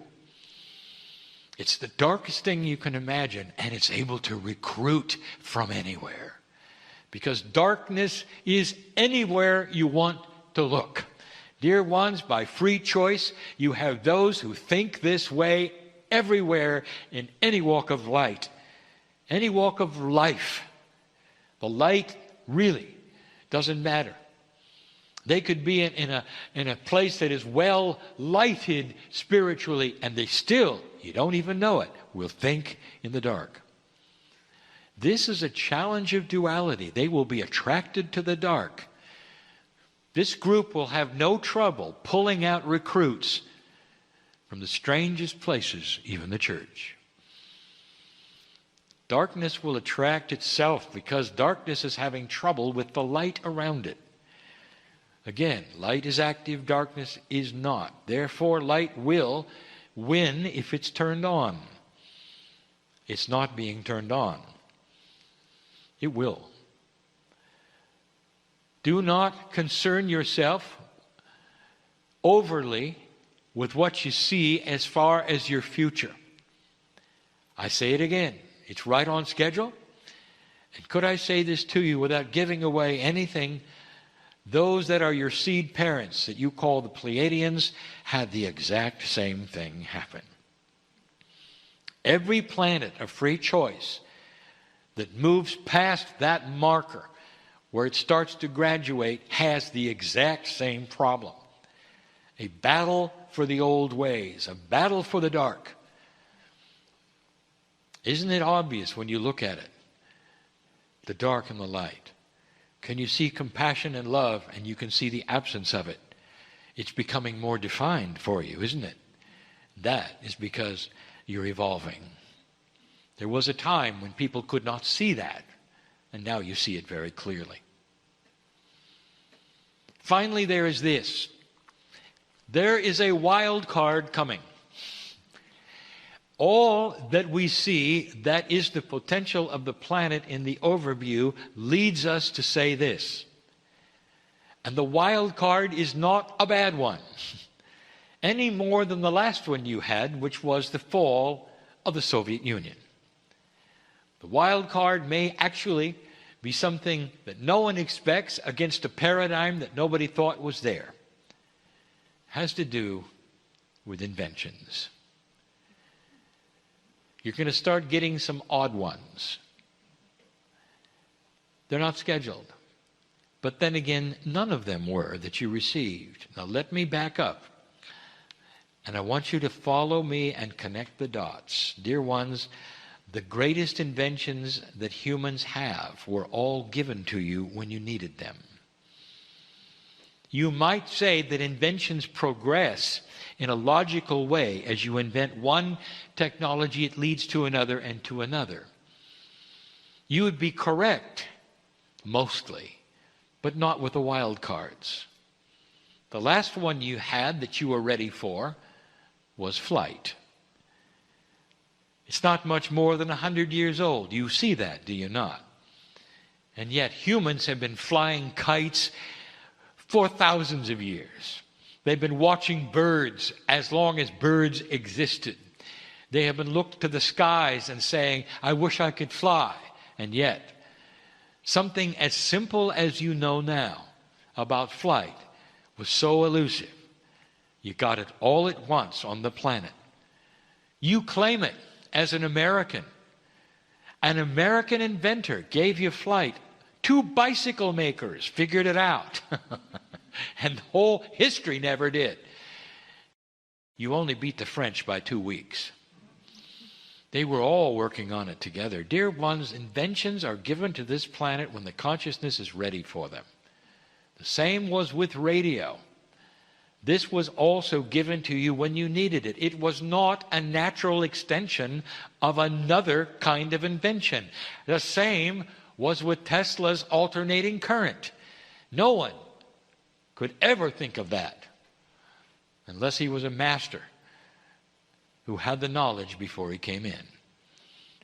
It's the darkest thing you can imagine, and it's able to recruit from anywhere. Because darkness is anywhere you want to look. Dear ones, by free choice, you have those who think this way everywhere in any walk of light, any walk of life. The light really doesn't matter. They could be in a place that is well lighted spiritually, and they still, you don't even know it, will think in the dark. This is a challenge of duality. They will be attracted to the dark. This group will have no trouble pulling out recruits from the strangest places, even the church. Darkness will attract itself because darkness is having trouble with the light around it. Again, light is active, darkness is not. Therefore, light will win if it's turned on. It's not being turned on. It will. Do not concern yourself overly with what you see as far as your future. I say it again. It's right on schedule. And could I say this to you without giving away anything? Those that are your seed parents that you call the Pleiadians had the exact same thing happen. Every planet of free choice that moves past that marker where it starts to graduate has the exact same problem. A battle for the old ways, a battle for the dark. Isn't it obvious when you look at it? The dark and the light. Can you see compassion and love, and you can see the absence of it? It's becoming more defined for you, isn't it? That is because you're evolving. There was a time when people could not see that, and now you see it very clearly. Finally, there is this. There is a wild card coming. All that we see that is the potential of the planet in the overview leads us to say this. And the wild card is not a bad one, any more than the last one you had, which was the fall of the Soviet Union. The wild card may actually be something that no one expects against a paradigm that nobody thought was there. It has to do with inventions. You're going to start getting some odd ones. They're not scheduled. But then again, none of them were that you received. Now let me back up. And I want you to follow me and connect the dots. Dear ones, the greatest inventions that humans have were all given to you when you needed them. You might say that inventions progress in a logical way. As you invent one technology, it leads to another and to another. You would be correct, mostly, but not with the wild cards. The last one you had that you were ready for was flight. It's not much more than 100 years old. You see that, do you not? And yet humans have been flying kites for thousands of years. They've been watching birds as long as birds existed. They have been looking to the skies and saying, I wish I could fly. And yet, something as simple as you know now about flight was so elusive. You got it all at once on the planet. You claim it as an American. An American inventor gave you flight. 2 bicycle makers figured it out. And the whole history never did. You only beat the French by 2 weeks. They were all working on it together. Dear ones, inventions are given to this planet when the consciousness is ready for them. The same was with radio. This was also given to you when you needed it. It was not a natural extension of another kind of invention. The same was with Tesla's alternating current. No one could ever think of that unless he was a master who had the knowledge before he came in.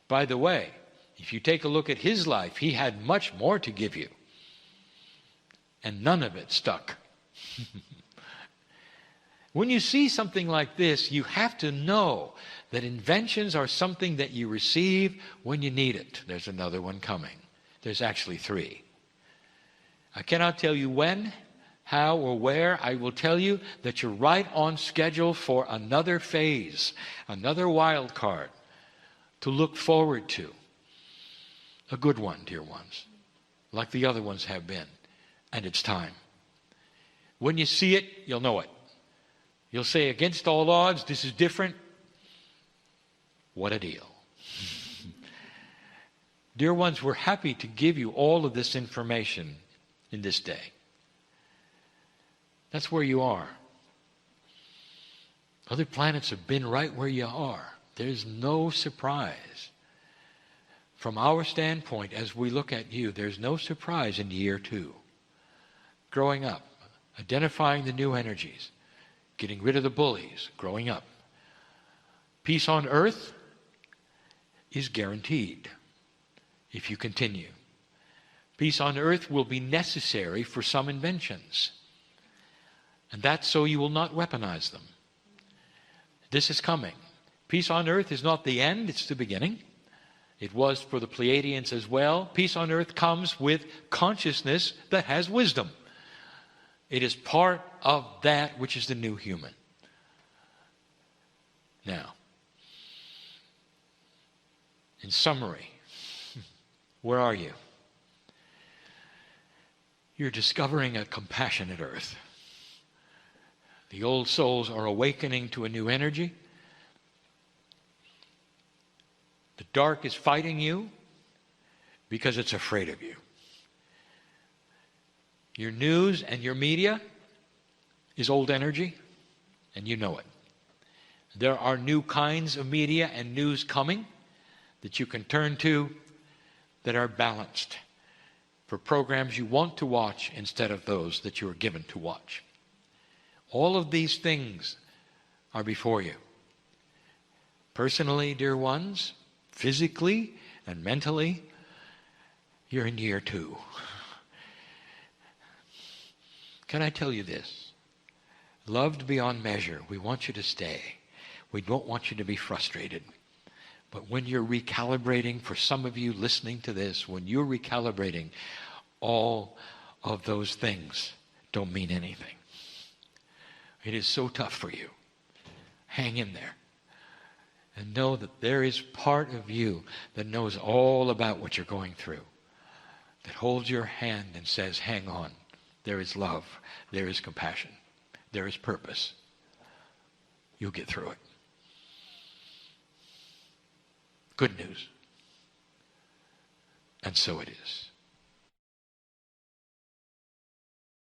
By the way, if you take a look at his life, he had much more to give you. And none of it stuck. When you see something like this, you have to know that inventions are something that you receive when you need it. There's another one coming. There's actually 3. I cannot tell you when, how, or where. I will tell you that you're right on schedule for another phase, another wild card to look forward to. A good one, dear ones, like the other ones have been. And it's time. When you see it, you'll know it. You'll say, against all odds, this is different. What a deal. Dear ones, we're happy to give you all of this information in this day. That's where you are. Other planets have been right where you are. There's no surprise. From our standpoint, as we look at you, there's no surprise in year 2. Growing up, identifying the new energies, getting rid of the bullies, growing up. Peace on earth is guaranteed if you continue. Peace on earth will be necessary for some inventions. And that's so you will not weaponize them. This is coming. Peace on earth is not the end, it's the beginning. It was for the Pleiadians as well. Peace on earth comes with consciousness that has wisdom. It is part of that which is the new human. Now, in summary, where are you? You're discovering a compassionate earth. The old souls are awakening to a new energy. The dark is fighting you because it's afraid of you. Your news and your media is old energy, and you know it. There are new kinds of media and news coming that you can turn to that are balanced for programs you want to watch instead of those that you are given to watch. All of these things are before you. Personally, dear ones, physically and mentally, you're in year 2. Can I tell you this? Loved beyond measure, we want you to stay. We don't want you to be frustrated. But when you're recalibrating, for some of you listening to this, when you're recalibrating, all of those things don't mean anything. It is so tough for you. Hang in there. And know that there is part of you that knows all about what you're going through. That holds your hand and says, hang on. There is love. There is compassion. There is purpose. You'll get through it. Good news. And so it is.